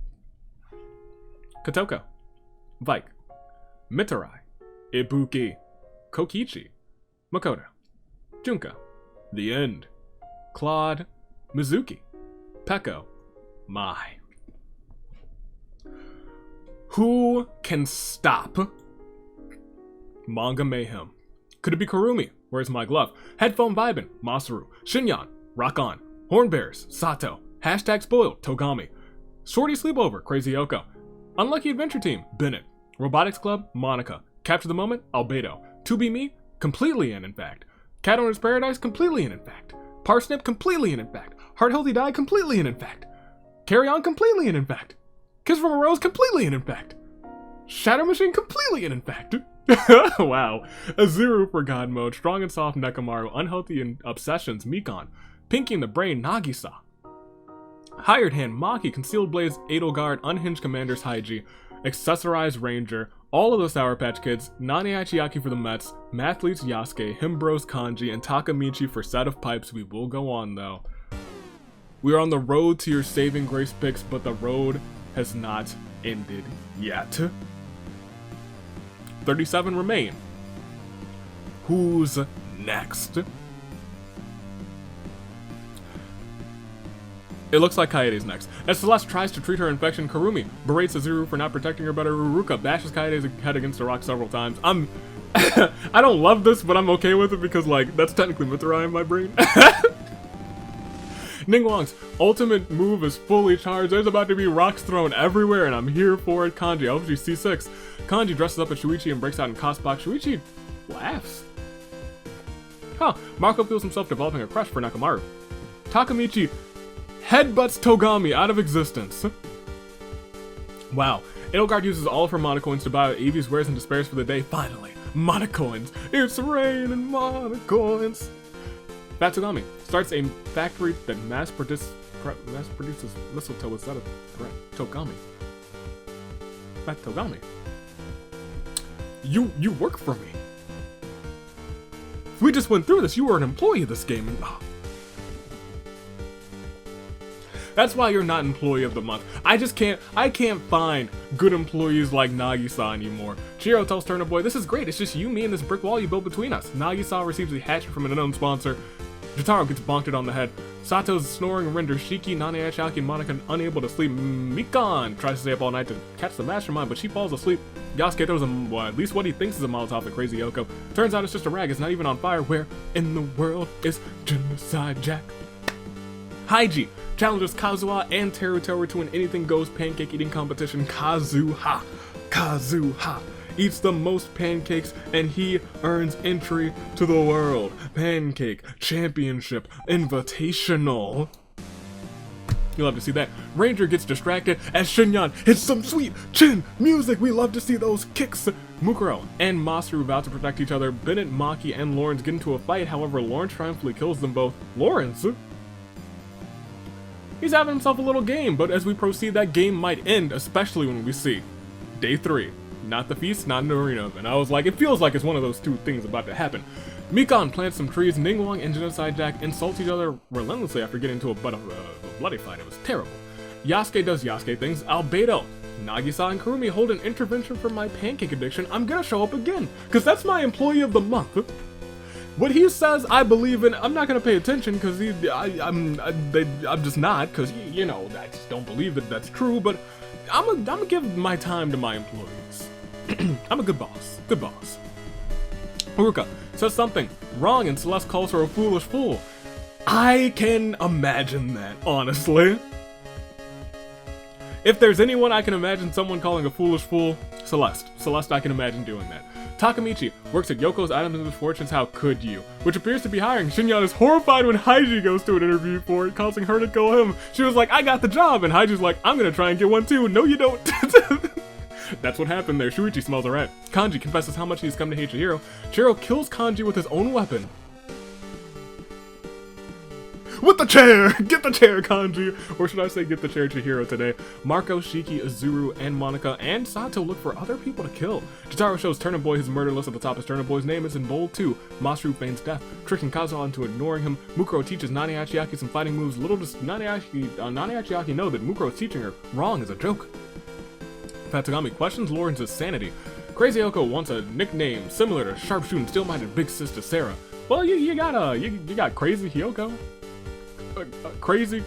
Kotoko, Vike, Mitarai, Ibuki, Kokichi, Makoto, Junko, The End, Claude, Mizuki, Peko, Mai. Who can stop Manga Mayhem? Could it be Kurumi? Where's my glove? Headphone vibin', Masaru, Shinyan, Rock On, Horn Bears, Sato, Hashtag Spoiled, Togami, Shorty Sleepover, Crazy Yoko, Unlucky Adventure Team, Bennett, Robotics Club, Monica, Capture the Moment, Albedo, To Be Me, completely in fact, Cat Owner's Paradise, completely in fact, Parsnip, completely in fact, Heart Healthy Die, completely in fact, Carry On, completely in fact, Kiss from a Rose, completely in fact, Shadow Machine, completely in fact. Wow. Azuru for God Mode, Strong and Soft Nekamaru, Unhealthy and Obsessions, Mikon, Pinky in the Brain, Nagisa, Hired Hand, Maki, Concealed Blaze, Edelgard, Unhinged Commanders, Haiji, Accessorized Ranger, all of the Sour Patch Kids, Nani Achiaki for the Mets, Mathletes Yasuke, Himbros Kanji, and Takamichi for Set of Pipes. We will go on though. We are on the road to your saving grace picks, but the road has not ended yet. 37 remain. Who's next? It looks like Kaede's next. As Celeste tries to treat her infection, Kurumi berates Azuru for not protecting her better. Ruruka bashes Kaede's head against a rock several times. I don't love this, but I'm okay with it because, like, that's technically Mithrai in my brain. Ningguang's ultimate move is fully charged. There's about to be rocks thrown everywhere, and I'm here for it. Kanji, I hope she's C6. Kanji dresses up as Shuichi and breaks out in Cosbox. Shuichi laughs. Huh, Marco feels himself developing a crush for Nakamaru. Takamichi headbutts Togami out of existence. Wow, Edelgard uses all of her mana coins to buy out Eevee's wares and despairs for the day. Finally, mana coins. It's raining mana coins. Fat Togami starts a factory that mass produces mistletoe. Is that a threat? Togami. Fat Togami. You work for me. We just went through this. You were an employee of this game. And, that's why you're not employee of the month. I can't find good employees like Nagisa anymore. Chiro tells Turner Boy, this is great. It's just you, me, and this brick wall you built between us. Nagisa receives a hatchet from an unknown sponsor. Jotaro gets bonked on the head. Sato's snoring renders Shiki, Nane, Chiaki, and Monica unable to sleep. Mikan tries to stay up all night to catch the mastermind, but she falls asleep. Yasuke throws at least what he thinks is a Molotov at Crazy Yoko. Turns out it's just a rag, it's not even on fire. Where in the world is Genocide Jack? Haiji challenges Kazuha and Terutoru to an anything goes pancake eating competition. Kazuha eats the most pancakes and he earns entry to the World Pancake Championship Invitational. You love to see that. Ranger gets distracted as Shinyan hits some sweet chin music. We love to see those kicks. Mukuro and Masaru vow to protect each other. Bennett, Maki, and Lawrence get into a fight. However, Lawrence triumphantly kills them both. Lawrence? He's having himself a little game, but as we proceed, that game might end, especially when we see Day 3. Not the feast, not in the arena. And I was like, it feels like it's one of those two things about to happen. Mikan plants some trees, Ningguang and Genocide Jack insult each other relentlessly after getting into a bloody fight. It was terrible. Yasuke does Yasuke things. Albedo, Nagisa, and Kurumi hold an intervention for my pancake addiction. I'm gonna show up again, because that's my employee of the month. What he says, I believe in. I'm not gonna pay attention, because I'm just not, because, you know, I just don't believe that that's true, but I'm gonna give my time to my employees. I'm a good boss. Good boss. Haruka says something wrong and Celeste calls her a foolish fool. I can imagine that, honestly. If there's anyone I can imagine someone calling a foolish fool, Celeste. Celeste, I can imagine doing that. Takamichi works at Yoko's Items and Misfortunes, how could you? Which appears to be hiring. Shinyan is horrified when Haiji goes to an interview for it, causing her to kill him. She was like, I got the job, and Haiji's like, I'm gonna try and get one too. No, you don't. That's what happened there. Shuichi smells a rat. Kanji confesses how much he's come to hate Chihiro. Chihiro kills Kanji with his own weapon. With the chair! Get the chair, Kanji! Or should I say get the chair, Chihiro today. Marco, Shiki, Azuru, and Monica, and Sato look for other people to kill. Jotaro shows Turnip Boy his murder list at the top. His Turnip Boy's name is in bold too. Masaru feigns death, tricking Kazuha into ignoring him. Mukuro teaches Nane Achiaki some fighting moves. Little does Nane Achiaki know that Mukuro is teaching her wrong is a joke. Tatsugami questions Lawrence's sanity. Crazy Yoko wants a nickname similar to sharpshooting, still-minded big sister Sarah. Well, you got Crazy Hyoko. Crazy,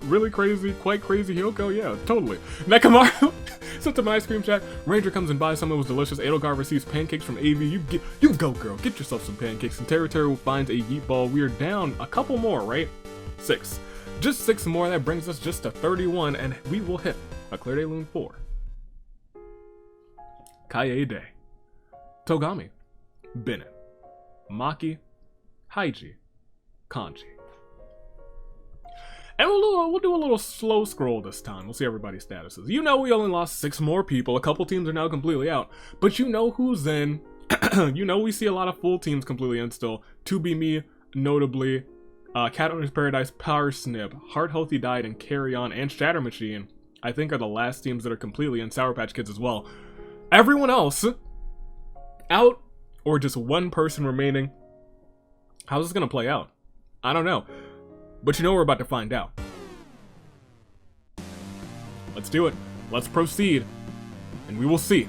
really crazy, quite crazy Hyoko, yeah, totally. Nekamaru sent to my ice cream shack. Ranger comes and buys some. It was delicious. Edelgard receives pancakes from AV. You go, girl, get yourself some pancakes. And Terutoru finds a yeet ball. We are down a couple more, right? 6. Just 6 more. That brings us just to 31, and we will hit a Clear Day Loon 4. Kaede, Togami, Bennett, Maki, Haiji, Kanji. And we'll do a little slow scroll this time. We'll see everybody's statuses. You know we only lost 6 more people. A couple teams are now completely out. But you know who's in. You know we see a lot of full teams completely in still. To Be Me, notably. Cat Owner's Paradise, Power Snip, Heart Healthy Diet, and Carry On, and Shatter Machine, I think are the last teams that are completely in. Sour Patch Kids as well. Everyone else out, or just one person remaining. How's this gonna play out? I don't know. But you know we're about to find out. Let's do it. Let's proceed. And we will see.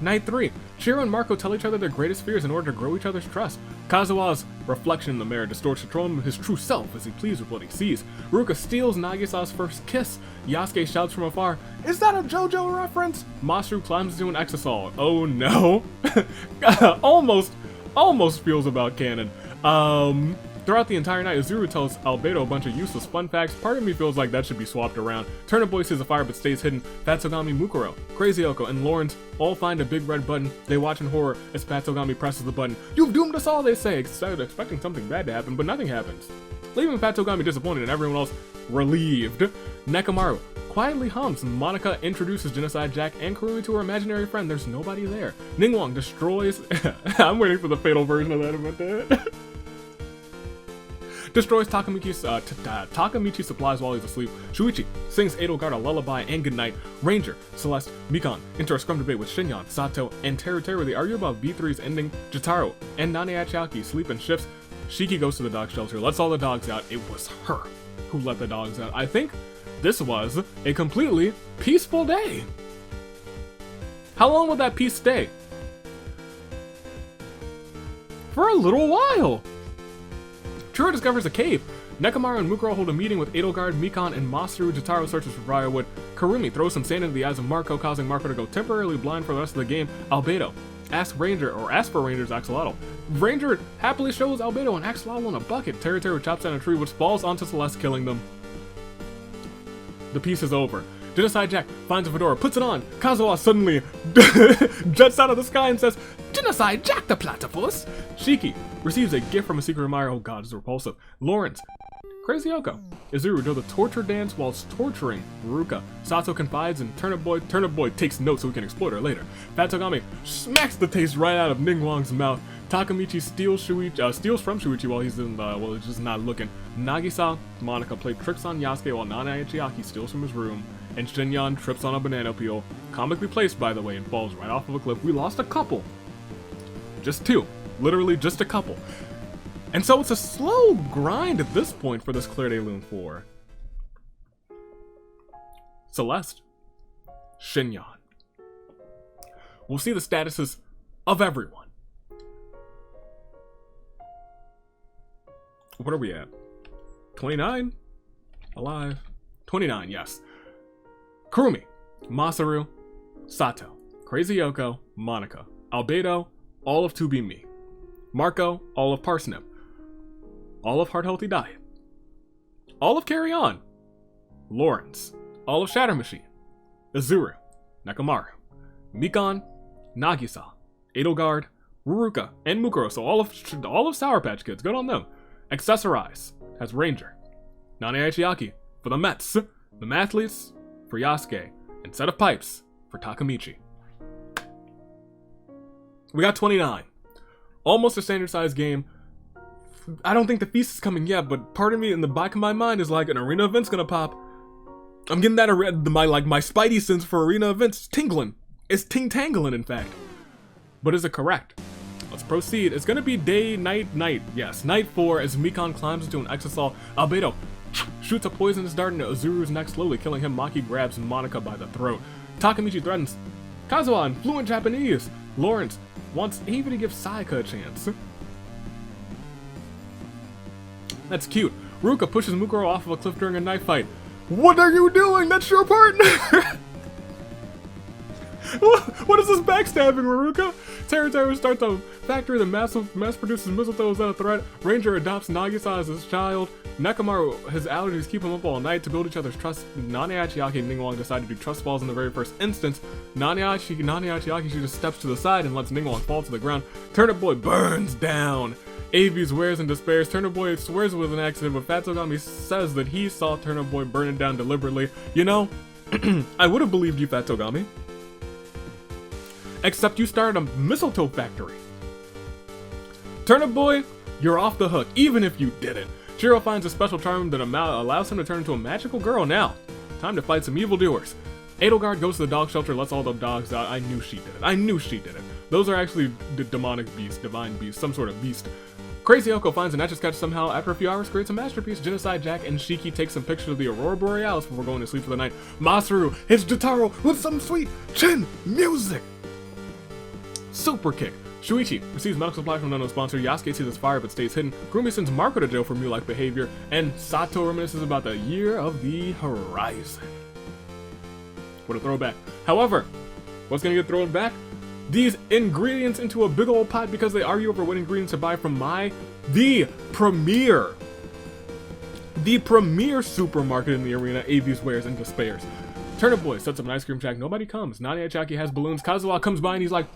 Night 3. Shiro and Marco tell each other their greatest fears in order to grow each other's trust. Kazuha's reflection in the mirror distorts his true self as he pleads with what he sees. Ruka steals Nagisa's first kiss. Yasuke shouts from afar, "Is that a JoJo reference?" Masaru climbs into an Exasol. Oh no. almost feels about canon. Throughout the entire night, Azuru tells Albedo a bunch of useless fun facts. Part of me feels like that should be swapped around. Turnip Boy sees a fire but stays hidden. Tatsugami, Mukuro, Crazy Yoko, and Lawrence all find a big red button. They watch in horror as Tatsugami presses the button. "You've doomed us all," they say, expecting something bad to happen, but nothing happens. Leaving Tatsugami disappointed and everyone else relieved. Nekamaru quietly hums. Monica introduces Genocide Jack and Kurumi to her imaginary friend. There's nobody there. Ningguang destroys... I'm waiting for the fatal version of that in my head. Destroys Takamichi's supplies while he's asleep. Shuichi sings Edelgard a lullaby and goodnight. Ranger, Celeste, Mikan enter a scrum debate with Shinyan, Sato, and Terutoru. They argue about B3's ending. Jotaro and Nane Achiaki sleep in shifts. Shiki goes to the dog shelter, lets all the dogs out. It was her who let the dogs out. I think this was a completely peaceful day. How long will that peace stay? For a little while. Chihiro discovers a cave. Nekomaru and Mukuro hold a meeting with Edelgard, Mikan, and Masaru. Jotaro searches for firewood. Karumi throws some sand into the eyes of Marco, causing Marco to go temporarily blind for the rest of the game. Albedo asks for Ranger's axolotl. Ranger happily shows Albedo an axolotl in a bucket. Teru chops down a tree, which falls onto Celeste, killing them. The piece is over. Genocide Jack finds a fedora, puts it on. Kazuha suddenly jets out of the sky and says, "Genocide Jack the platypus!" Shiki receives a gift from a secret admirer. Oh god, it's repulsive. Lawrence. Crazy Yoko. Izuru does the torture dance whilst torturing Ruka. Sato confides in Turnip Boy. Turnip Boy takes notes so we can exploit her later. Fat Togami smacks the taste right out of Ningguang's mouth. Takamichi steals from Shuichi while he's he's just not looking. Nagisa, Monica play tricks on Yasuke while Nana Ichiaki steals from his room. And Shinyan trips on a banana peel, comically placed by the way, and falls right off of a cliff. We lost a couple. Just two. Literally just a couple. And so it's a slow grind at this point for this Clair de Lune 4. Celeste. Shinyan. We'll see the statuses of everyone. What are we at? 29? Alive. 29, yes. Kurumi, Masaru, Sato, Crazy Yoko, Monica, Albedo, all of To Be Me, Marco, all of Parsnip, all of Heart Healthy Diet, all of Carry On, Lawrence, all of Shatter Machine, Izuru, Nekomaru, Mikan, Nagisa, Edelgard, Ruruka, and Mukuro, so all of Sour Patch Kids, good on them. Accessorize has Ranger, Nana Ichiaki for the Mets, the Mathletes for Yasuke, and Set of Pipes for Takamichi. We got 29. Almost a standard size game. I don't think the feast is coming yet, but part of me in the back of my mind is like an arena event's gonna pop. I'm getting that my spidey sense for arena events tingling. It's ting-tangling, in fact. But is it correct? Let's proceed. It's gonna be day, night. Yes, night 4 as Mikan climbs into an exisal. Albedo shoots a poisonous dart into Azuru's neck, slowly killing him. Maki grabs Monica by the throat. Takamichi threatens Kazuha in fluent Japanese. Lawrence wants even to give Sayaka a chance. That's cute. Ruka pushes Mukuro off of a cliff during a knife fight. What are you doing? That's your partner! What is this backstabbing, Ruka? Teru starts a factory that mass produces mistletoe without a threat. Ranger adopts Nagisa as his child. Nekomaru, his allergies keep him up all night. To build each other's trust, Nana Ichiaki and Ningguang decide to do trust falls in the very first instance. Nana Ichiaki, she just steps to the side and lets Ningguang fall to the ground. Turnip Boy burns down. Avi swears and despairs. Turnip Boy swears it was an accident, but Fat Togami says that he saw Turnip Boy burn it down deliberately. You know, I would have believed you, Fat Togami. Except you started a mistletoe factory. Turnip Boy, you're off the hook, even if you didn't. Chihiro finds a special charm that allows him to turn into a magical girl now. Time to fight some evildoers. Edelgard goes to the dog shelter, lets all the dogs out. I knew she did it. Those are actually demonic beasts, divine beasts, some sort of beast. Crazy Yoko finds an Etch-a-Sketch somehow. After a few hours, creates a masterpiece. Genocide Jack and Shiki take some pictures of the Aurora Borealis before going to sleep for the night. Masaru hits Jotaro with some sweet chin music. Super kick. Shuichi receives medical supply from an unknown sponsor. Yasuke sees his fire but stays hidden. Kurumi sends Marco to jail for mule-like behavior. And Sato reminisces about the year of the horizon. What a throwback. However, what's gonna get thrown back? These ingredients into a big old pot because they argue over what ingredients to buy from the premier supermarket in the arena. Avi's wares and despairs. Turnip Boy sets up an ice cream shack. Nobody comes. Nana Ichiaki has balloons. Kazuha comes by and he's like,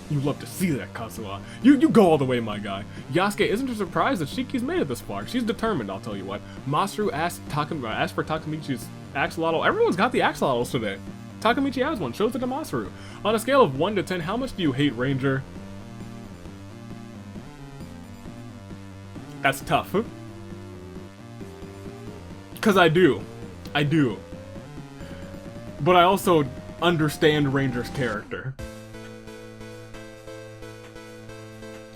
"You love to see that, Kazuha. You go all the way, my guy." Yasuke isn't surprised that Shiki's made it this far. She's determined, I'll tell you what. Masaru asks for Takamichi's axolotl. Everyone's got the axolotls today. Takamichi has one, shows it to Masaru. On a scale of 1 to 10, how much do you hate Ranger? That's tough. Because I do. But I also understand Ranger's character.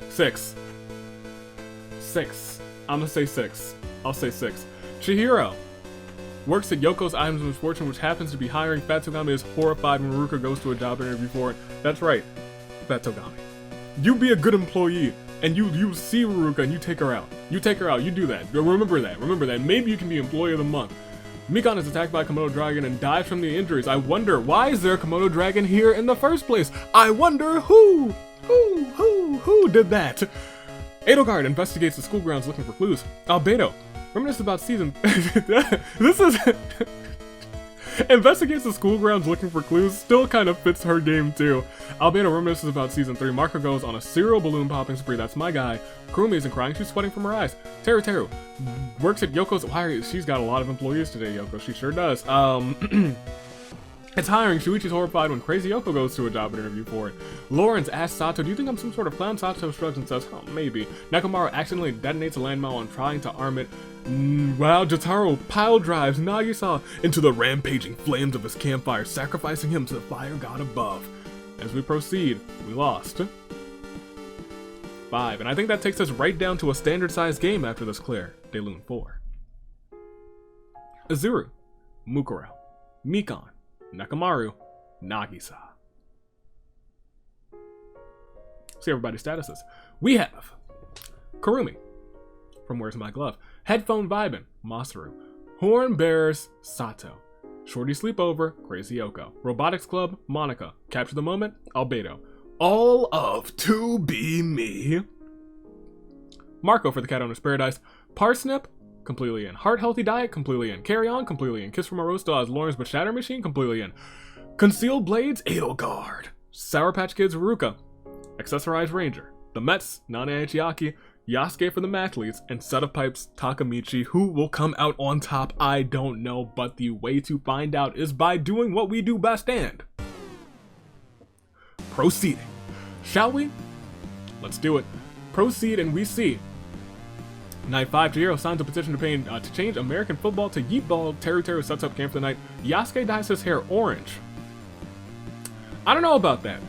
6. I'm gonna say 6. I'll say 6. Chihiro works at Yoko's Items of Misfortune, which happens to be hiring. Fat Togami is horrified when Ruka goes to a job interview for it. That's right, Fat Togami. You be a good employee, and you see Ruka and you take her out. You take her out. You do that. Remember that. Remember that. Maybe you can be Employee of the Month. Mikon is attacked by a Komodo dragon and dies from the injuries. I wonder, why is there a Komodo dragon here in the first place? I wonder who did that? Edelgard investigates the school grounds looking for clues. Albedo, reminisce about season... This is... Investigates the school grounds looking for clues still kind of fits her game too. Albedo reminisces about season 3. Marco goes on a serial balloon popping spree. That's my guy. Kurumi isn't crying. She's sweating from her eyes. Teru works at Yoko's. She's got a lot of employees today, Yoko. She sure does. It's hiring. Shuichi's horrified when Crazy Yoko goes to a job interview for it. Lawrence asks Sato, do you think I'm some sort of clown? Sato shrugs and says, oh, maybe. Nakamura accidentally detonates a landmine while trying to arm it. Wow, Jotaro pile drives Nagisa into the rampaging flames of his campfire, sacrificing him to the fire god above. As we proceed, we lost 5, and I think that takes us right down to a standard-sized game after this clear. Daylune 4. Azuru, Mukuro, Mikon, Nakamaru, Nagisa. See everybody's statuses. We have Kurumi from Where's My Glove, Headphone Vibin, Masaru, Horn Bearers, Sato, Shorty Sleepover, Crazy Yoko, Robotics Club, Monica, Capture the Moment, Albedo. All of To Be Me. Marco for the Cat Owner's Paradise, Parsnip, completely in. Heart Healthy Diet, completely in. Carry On, completely in. Kiss from a Rose still has Lawrence but Shatter Machine, completely in. Concealed Blades, Edelgard, Sour Patch Kids, Ruka, Accessorized Ranger, The Mets, Nane Ichiaki, Yasuke for the Mathletes, and Set of Pipes, Takamichi. Who will come out on top, I don't know, but the way to find out is by doing what we do best and proceeding. Shall we? Let's do it. Proceed, and we see Night 5, Chihiro signs a petition to change American football to yeet ball. Teru sets up camp for the night. Yasuke dyes his hair orange. I don't know about that.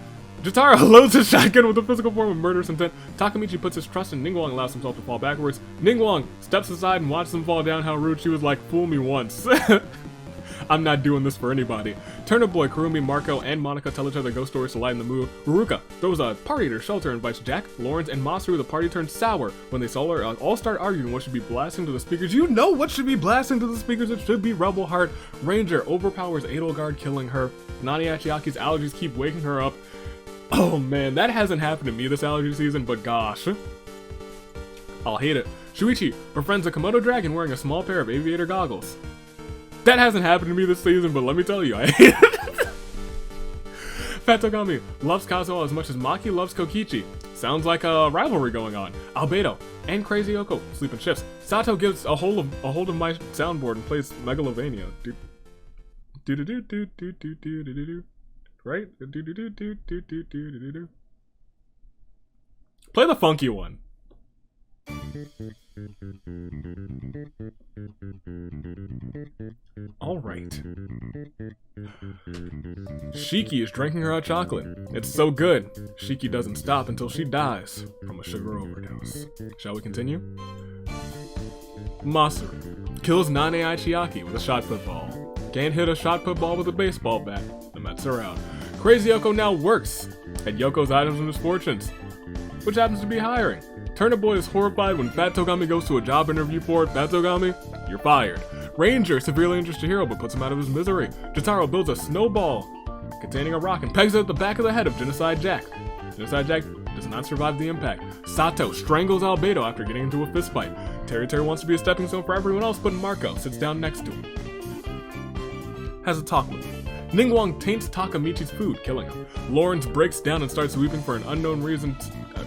Jotaro loads his shotgun with a physical form of murderous intent. Takamichi puts his trust in Ningguang and allows himself to fall backwards. Ningguang steps aside and watches him fall down. How rude. She was like, fool me once. I'm not doing this for anybody. Turnip Boy, Kurumi, Marco, and Monica tell each other ghost stories to lighten the mood. Ruruka throws a party at her shelter and invites Jack, Lawrence, and Masaru. The party turns sour when they all start arguing what should be blasting to the speakers. You know what should be blasting to the speakers? It should be Rebel Heart. Ranger overpowers Edelgard, killing her. Nani Achiaki's allergies keep waking her up. Oh man, that hasn't happened to me this allergy season, but gosh. I'll hate it. Shuichi befriends a Komodo dragon wearing a small pair of aviator goggles. That hasn't happened to me this season, but let me tell you, I hate it. Fat Togami loves Kazuo as much as Maki loves Kokichi. Sounds like a rivalry going on. Albedo and Crazy Yoko sleep in shifts. Sato gives a hold of my soundboard and plays Megaloviolent. Right? Play the funky one. Alright. Shiki is drinking her hot chocolate. It's so good, Shiki doesn't stop until she dies from a sugar overdose. Shall we continue? Masaru kills Nane Ichiaki with a shot put ball. Can't hit a shot put ball with a baseball bat. The Mets are out. Crazy Yoko now works at Yoko's Items and Misfortunes, which happens to be hiring. Turnip Boy is horrified when Fat Togami goes to a job interview for it. Fat Togami, you're fired. Ranger severely injures Chihiro but puts him out of his misery. Jotaro builds a snowball containing a rock and pegs it at the back of the head of Genocide Jack. Genocide Jack does not survive the impact. Sato strangles Albedo after getting into a fistfight. Teru wants to be a stepping stone for everyone else, but Marco sits down next to him. Has a talk with him. Ningguang taints Takamichi's food, killing him. Lawrence breaks down and starts weeping for an unknown reason.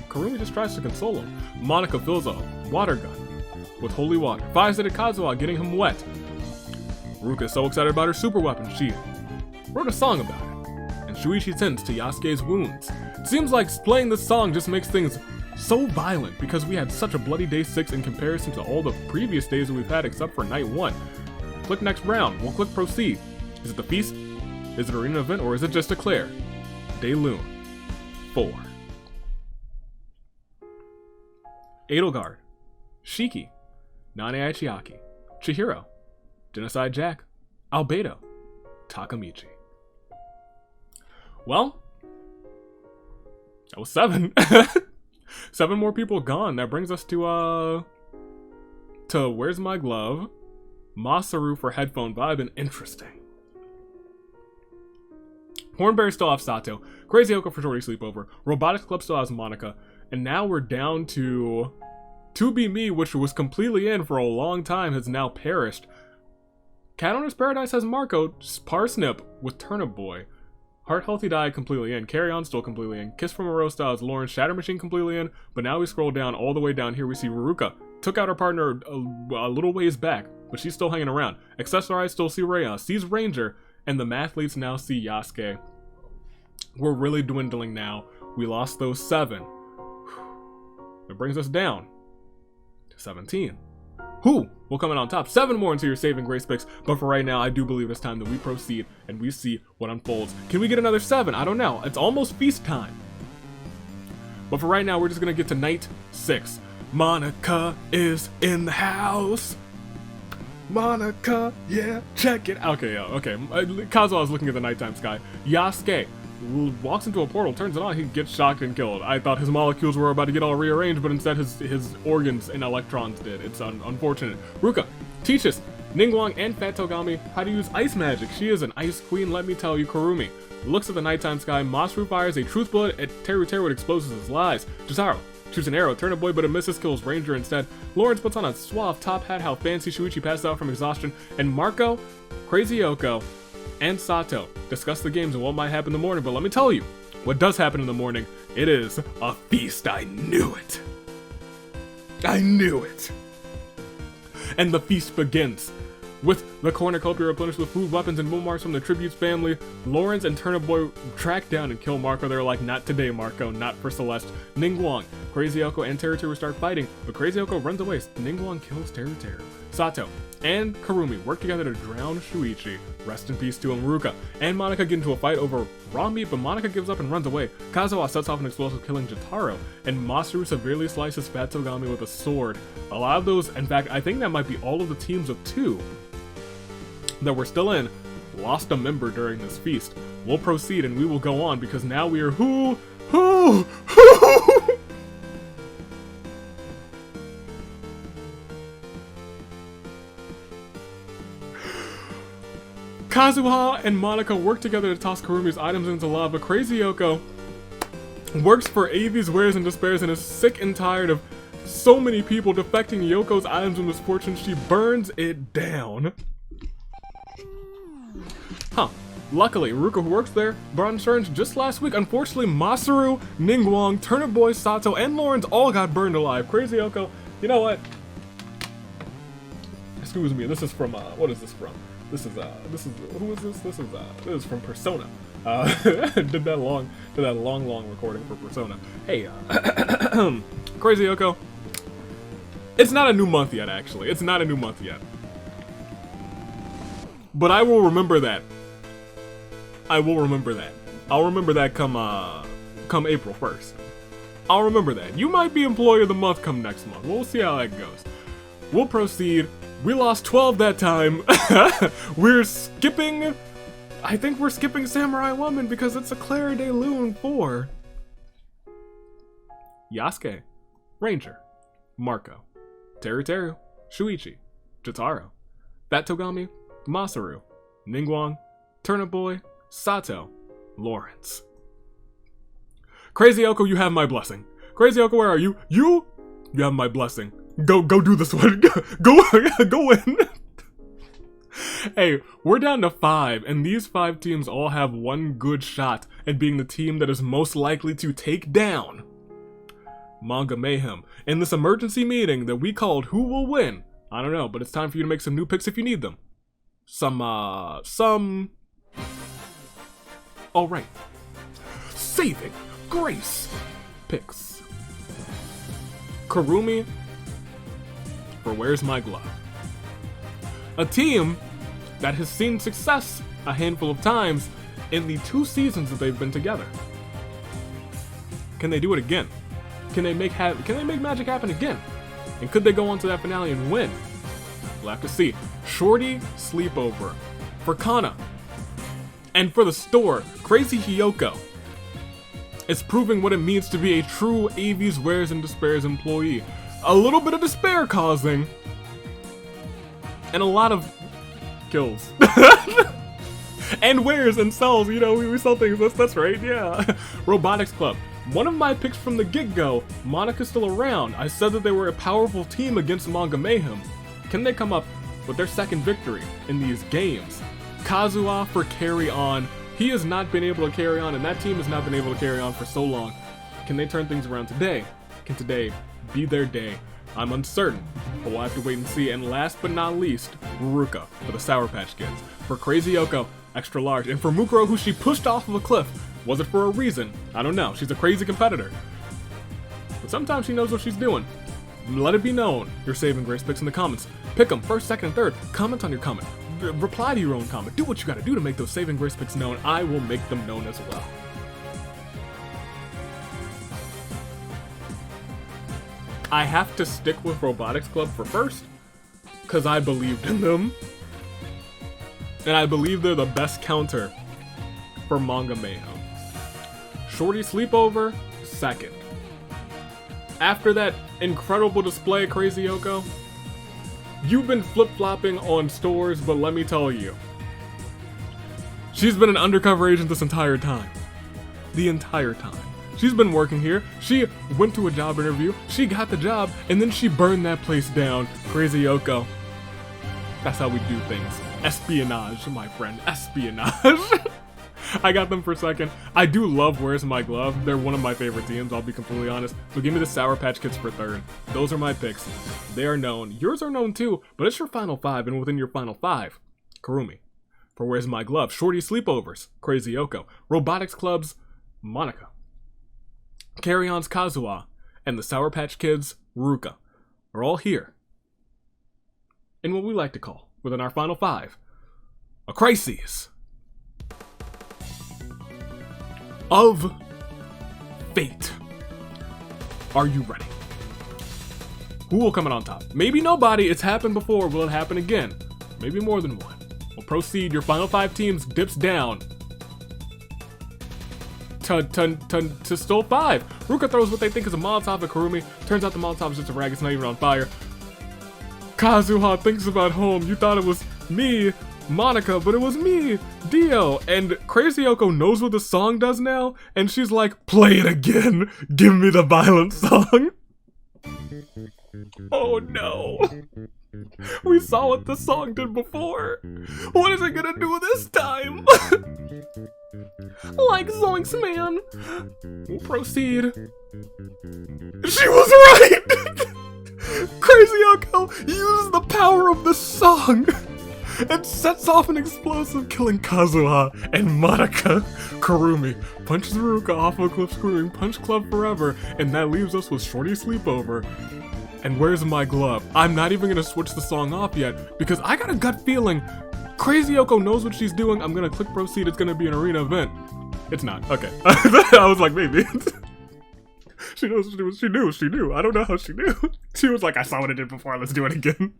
Kurumi just tries to console him. Monica fills a water gun with holy water, fires it at Kazuha, getting him wet. Ruka is so excited about her super weapon, she wrote a song about it. And Shuichi tends to Yasuke's wounds. It seems like playing this song just makes things so violent because we had such a bloody day 6 in comparison to all the previous days that we've had except for night 1. Click next round. We'll click proceed. Is it the feast? Is it an arena event, or is it just a clear? Daylune 4. Edelgard, Shiki, Nane Ichiaki, Chihiro, Genocide Jack, Albedo, Takamichi. Well, that was 7. 7 more people gone. That brings us to to Where's My Glove, Masaru for Headphone Vibe, and Interesting. Hornberry still have Sato, Crazy Oko for Shorty Sleepover, Robotics Club still has Monica, and now we're down to Be Me, which was completely in for a long time, has now perished. Cat Owner's Paradise has Marco, Parsnip with Turnip Boy, Heart Healthy Diet completely in, Carry On still completely in, Kiss from a Rose Style is Lauren, Shatter Machine completely in, but now we scroll down, all the way down here we see Ruruka. Took out her partner a little ways back, but she's still hanging around. Accessorize still see Raya, sees Ranger, and the Mathletes now see Yasuke. We're really dwindling now. We lost those 7. It brings us down to 17. Who will come in on top? 7 more into your saving grace picks, but for right now, I do believe it's time that we proceed and we see what unfolds. Can we get another 7? I don't know. It's almost feast time. But for right now, we're just gonna get to night 6. Monica is in the house. Monica, yeah, check it. Okay, yeah, okay. Kazuha is looking at the nighttime sky. Yasuke walks into a portal, turns it on, he gets shocked and killed. I thought his molecules were about to get all rearranged, but instead his organs and electrons did. It's unfortunate. Ruka teaches Ningguang and Fat Togami how to use ice magic. She is an ice queen, let me tell you. Kurumi looks at the nighttime sky. Masaru fires a truth bullet at Teru with explosives as lies. Jotaro shoots an arrow, Turnip Boy, but it misses, kills Ranger instead. Lawrence puts on a suave top hat, how fancy. Shuichi passes out from exhaustion, and Marco, Crazy Oko, and Sato discuss the games and what might happen in the morning, but let me tell you, what does happen in the morning, it is a feast. I knew it. I knew it. And the feast begins with the cornucopia replenished with food, weapons, and moon marks from the Tribute's family. Lawrence and Turnip Boy track down and kill Marco. They're like, not today, Marco, not for Celeste. Ningguang, Crazy Oko, and Teru start fighting, but Crazy Oko runs away. Ningguang kills Teru. Sato and Kurumi work together to drown Shuichi. Rest in peace to him. Ruka and Monica get into a fight over raw meat, but Monica gives up and runs away. Kazuha sets off an explosive, killing Jotaro, and Masaru severely slices Fat Togami with a sword. A lot of those, in fact, I think that might be all of the teams of 2 that we're still in, lost a member during this feast. We'll proceed and we will go on, because now we are who? Kazuha and Monica work together to toss Kurumi's items into lava. Crazy Oko works for Avi's Wares and Despairs and is sick and tired of so many people defecting Yoko's items of misfortune. She burns it down. Luckily, Ruka, who works there, brought insurance just last week. Unfortunately, Masaru, Ningguang, Turnip Boy, Sato, and Lawrence all got burned alive. Crazy Oko, you know what? Excuse me, this is from, what is this from? This is, who is this? This is from Persona. Did that long recording for Persona. Hey, Crazy Oko. It's not a new month yet, actually. It's not a new month yet. But I will remember that. I will remember that. I'll remember that come April 1st. I'll remember that. You might be Employee of the Month come next month. We'll see how that goes. We'll proceed. We lost 12 that time. We're skipping... I think we're skipping Samurai Woman because it's a Clara de Lune 4. Yasuke, Ranger, Marco, Teru, Shuichi, Jotaro, Fat Togami, Masaru, Ningguang, Turnip Boy, Sato, Lawrence. Crazy Oko, you have my blessing. Crazy Oko, where are you? You have my blessing. Go do this one. Go in. Hey, we're down to 5, and these 5 teams all have one good shot at being the team that is most likely to take down Manga Mayhem. In this emergency meeting that we called Who Will Win? I don't know, but it's time for you to make some new picks if you need them. Alright. Saving Grace picks. Kurumi for Where's My Glove? A team that has seen success a handful of times in the 2 seasons that they've been together. Can they do it again? Can they make magic happen again? And could they go on to that finale and win? We'll have to see. Shorty Sleepover for Kana. And for the store, Crazy Hiyoko is proving what it means to be a true Avi's Wares and Despairs employee. A little bit of despair causing, and a lot of kills. And wears and sells, you know, we sell things, that's right, yeah. Robotics Club. One of my picks from the get-go, Monika's still around. I said that they were a powerful team against Manga Mayhem. Can they come up with their second victory in these games? Kazuha for Carry On. He has not been able to carry on, and that team has not been able to carry on for so long. Can they turn things around today? Can today be their day? I'm uncertain, but we'll have to wait and see. And last but not least, Ruka for the Sour Patch Kids. For Crazy Yoko, extra large. And for Mukuro, who she pushed off of a cliff. Was it for a reason? I don't know. She's a crazy competitor. But sometimes she knows what she's doing. Let it be known. Your saving grace picks in the comments. Pick them first, second, and third. Comment on your comment. Reply to your own comment. Do what you gotta do to make those saving grace picks known. I will make them known as well. I have to stick with Robotics Club for first, because I believed in them. And I believe they're the best counter for Manga Mayhem. Shorty Sleepover, second. After that incredible display, Crazy Yoko, you've been flip-flopping on stores, but let me tell you, she's been an undercover agent this entire time. The entire time. She's been working here, she went to a job interview, she got the job, and then she burned that place down. Crazy Yoko. That's how we do things. Espionage, my friend. Espionage. I got them for second. I do love Where's My Glove. They're one of my favorite teams, I'll be completely honest. So give me the Sour Patch Kids for third. Those are my picks. They are known. Yours are known too, but it's your final five, and within your final five, Kurumi. For Where's My Glove, Shorty Sleepovers, Crazy Yoko. Robotics Club's Monika. Carry On's Kazuha, and the Sour Patch Kids' Ruka are all here in what we like to call, within our final five, a crisis of fate. Are you ready? Who will come in on top? Maybe nobody. It's happened before. Will it happen again? Maybe more than one. We'll proceed. Your final five teams dips down to still five. Ruka throws what they think is a Molotov at Kurumi. Turns out the Molotov is just a rag. It's not even on fire. Kazuha thinks about home. You thought it was me, Monika, but it was me, Dio. And Crazy Yoko knows what the song does now, and she's like, play it again. Give me the violent song. Oh no. We saw what the song did before. What is it gonna do this time? Like Zoinks, man. We'll proceed. She was right! Crazy Yoko uses the power of the song and sets off an explosive, killing Kazuha and Monika. Kurumi punches Ruka off a cliff, screaming Punch Club forever, and that leaves us with Shorty Sleepover. And Where's My Glove? I'm not even gonna switch the song off yet, because I got a gut feeling Crazy Yoko knows what she's doing. I'm gonna click proceed. It's gonna be an arena event. It's not. Okay. I was like, maybe. She knows what she knew. She knew. I don't know how she knew. She was like, I saw what it did before. Let's do it again.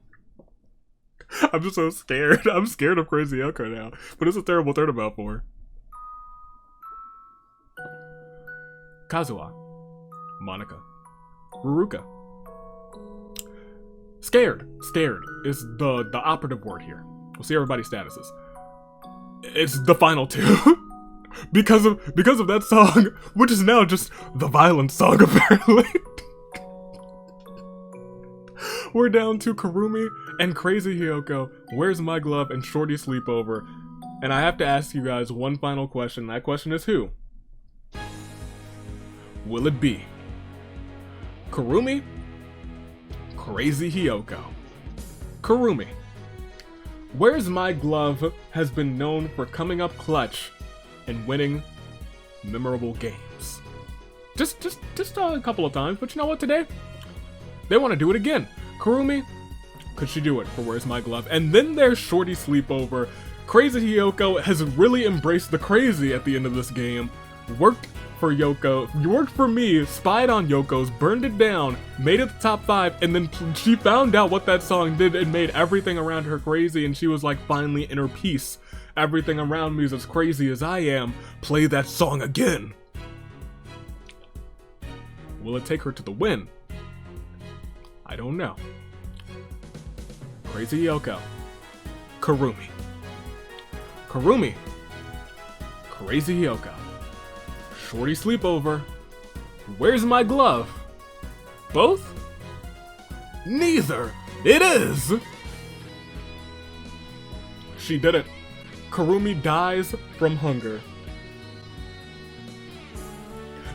I'm just so scared. I'm scared of Crazy Yoko now. But it's a terrible turnabout for her. Kazuha. Monika. Ruka. Scared. Scared is the operative word here. We'll see everybody's statuses. It's the final two. because of that song, which is now just the violent song apparently. We're down to Kurumi and Crazy Hyoko, Where's My Glove, and Shorty Sleepover. And I have to ask you guys one final question. That question is who? Will it be Kurumi? Crazy Hyoko. Kurumi. Where's My Glove has been known for coming up clutch and winning memorable games. Just a couple of times, but you know what, today? They want to do it again. Kurumi, could she do it for Where's My Glove? And then there's Shorty Sleepover. Crazy Hyoko has really embraced the crazy at the end of this game. Worked for Yoko, worked for me, spied on Yoko's, burned it down, made it the top 5, and then she found out what that song did and made everything around her crazy, and she was like, finally in her peace. Everything around me is as crazy as I am. Play that song again. Will it take her to the win? I don't know. Crazy Yoko, Kurumi. Kurumi, Crazy Hyoko, Shorty Sleepover, Where's My Glove? Both? Neither. It is! She did it. Kurumi dies from hunger.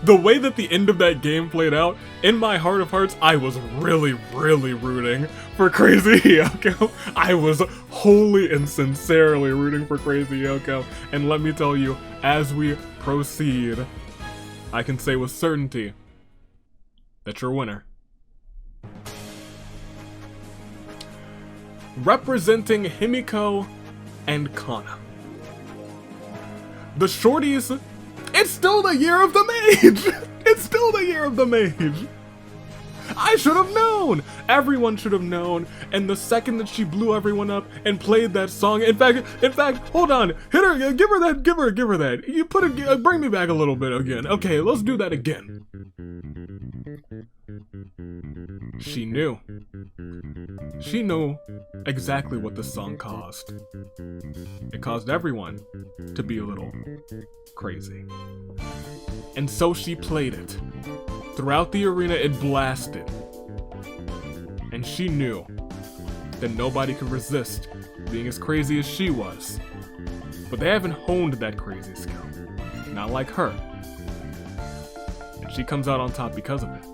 The way that the end of that game played out, in my heart of hearts, I was really, really rooting for Crazy Hyoko. I was wholly and sincerely rooting for Crazy Hyoko. And let me tell you, as we proceed, I can say with certainty that your winner, representing Himiko and Kana, the shorties. It's still the year of the mage! It's still the year of the mage! I should have known! Everyone should have known, and the second that she blew everyone up and played that song, in fact, hold on, hit her, give her that, you put it, bring me back a little bit again. Okay, let's do that again. She knew. She knew exactly what the song caused. It caused everyone to be a little crazy. And so she played it. Throughout the arena, it blasted. And she knew that nobody could resist being as crazy as she was. But they haven't honed that crazy skill. Not like her. And she comes out on top because of it.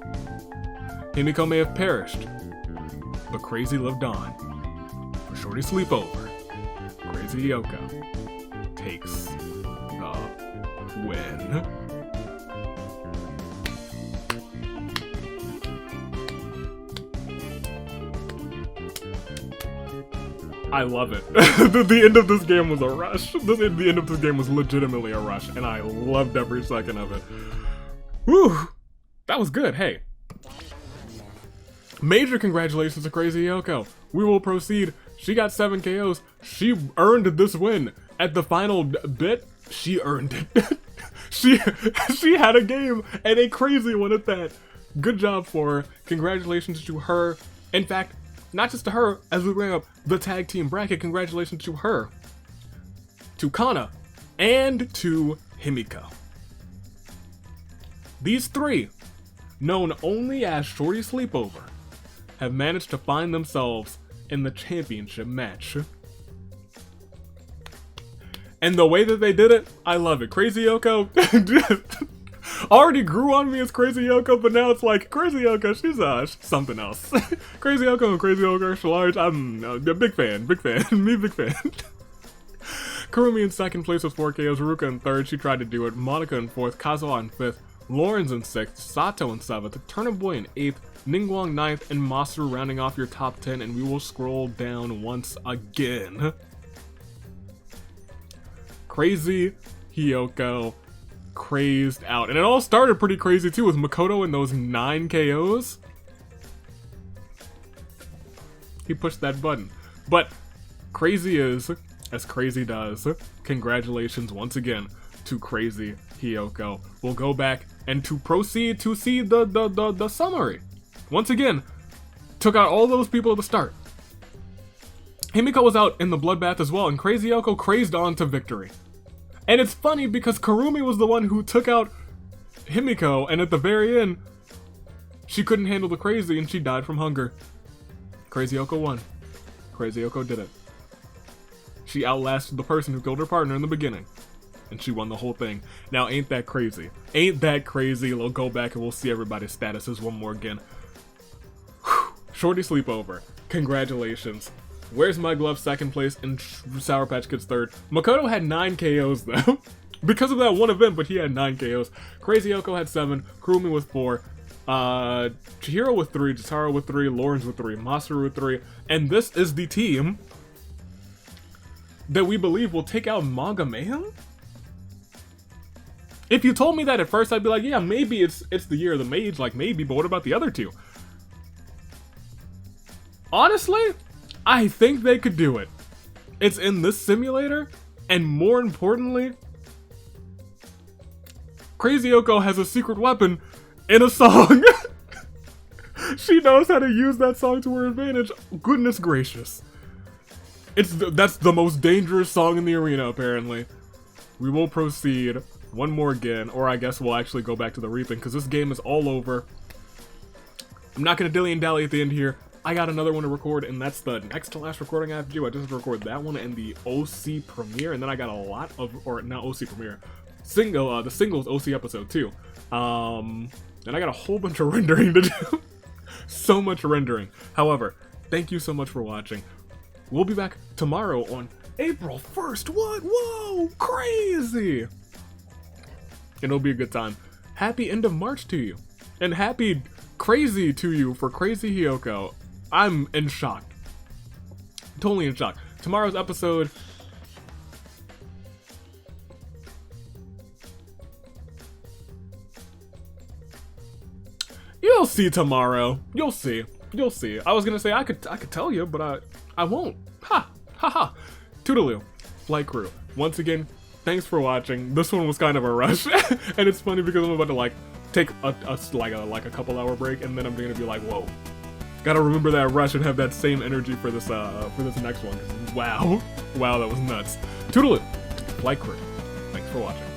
Himiko may have perished, but Crazy lived on. For Shorty Sleepover, Crazy Hyoko takes the win. I love it. The end of this game was a rush. The end of this game was legitimately a rush, and I loved every second of it. Whew! That was good, hey. Major congratulations to Crazy Hyoko. We will proceed. She got 7 KOs. She earned this win. At the final bit, she earned it. she had a game, and a crazy one at that. Good job for her. Congratulations to her. In fact, not just to her, as we bring up the tag team bracket, congratulations to her, to Kana, and to Himiko. These three, known only as Shorty Sleepover, have managed to find themselves in the championship match. And the way that they did it, I love it. Crazy Hyoko already grew on me as Crazy Hyoko, but now it's like, Crazy Hyoko, she's something else. Crazy Hyoko and Crazy Hyoko extra large, I'm a big fan, me big fan. Kurumi in second place with 4 KOs, Ruka in third, she tried to do it, Monica in fourth, Kazuha in fifth, Lawrence in sixth, Sato in seventh, Turnip Boy in eighth, Ningguang ninth, and Masaru rounding off your top 10, and we will scroll down once again. Crazy Hyoko crazed out. And it all started pretty crazy too with Makoto and those 9 KOs. He pushed that button. But crazy is as crazy does. Congratulations once again to Crazy Hyoko. We'll go back and to proceed to see the summary. Once again, took out all those people at the start. Himiko was out in the bloodbath as well, and Crazy Hyoko crazed on to victory. And it's funny because Kurumi was the one who took out Himiko, and at the very end, she couldn't handle the crazy and she died from hunger. Crazy Hyoko won. Crazy Hyoko did it. She outlasted the person who killed her partner in the beginning. And she won the whole thing. Now, ain't that crazy? Ain't that crazy? We'll go back and we'll see everybody's statuses one more again. Whew. Shorty Sleepover. Congratulations. Where's My Glove second place and Sour Patch Kids third. Makoto had 9 KOs though. Because of that one event, but he had 9 KOs. Crazy Hyoko had 7. Kurumi with 4. Chihiro with 3. Jitaro with 3. Lawrence with 3. Masaru with 3. And this is the team that we believe will take out Manga Mayhem? If you told me that at first, I'd be like, yeah, maybe it's the year of the mage, like maybe, but what about the other two? Honestly, I think they could do it. It's in this simulator, and more importantly, Crazy Hyoko has a secret weapon in a song. She knows how to use that song to her advantage. Goodness gracious. That's the most dangerous song in the arena, apparently. We will proceed one more again, or I guess we'll actually go back to the reaping, because this game is all over. I'm not going to dilly and dally at the end here. I got another one to record, and that's the next to last recording I have to do. I just have to record that one and the OC premiere, and then I got a lot of, or not OC premiere, the singles OC episode too. And I got a whole bunch of rendering to do. So much rendering. However, thank you so much for watching. We'll be back tomorrow on April 1st. What? Whoa! Crazy! It'll be a good time. Happy end of March to you. And happy crazy to you for Crazy Hiyoko. I'm in shock. Totally in shock. Tomorrow's episode... You'll see tomorrow. You'll see. You'll see. I was gonna say I could tell you, but I won't. Ha! Ha ha! Toodaloo. Flight crew. Once again, thanks for watching. This one was kind of a rush. And it's funny because I'm about to like take a couple hour break, and then I'm gonna be like, whoa. Gotta remember that rush and have that same energy for this next one. Wow. Wow, that was nuts. Toodaloo. Flight crew. Thanks for watching.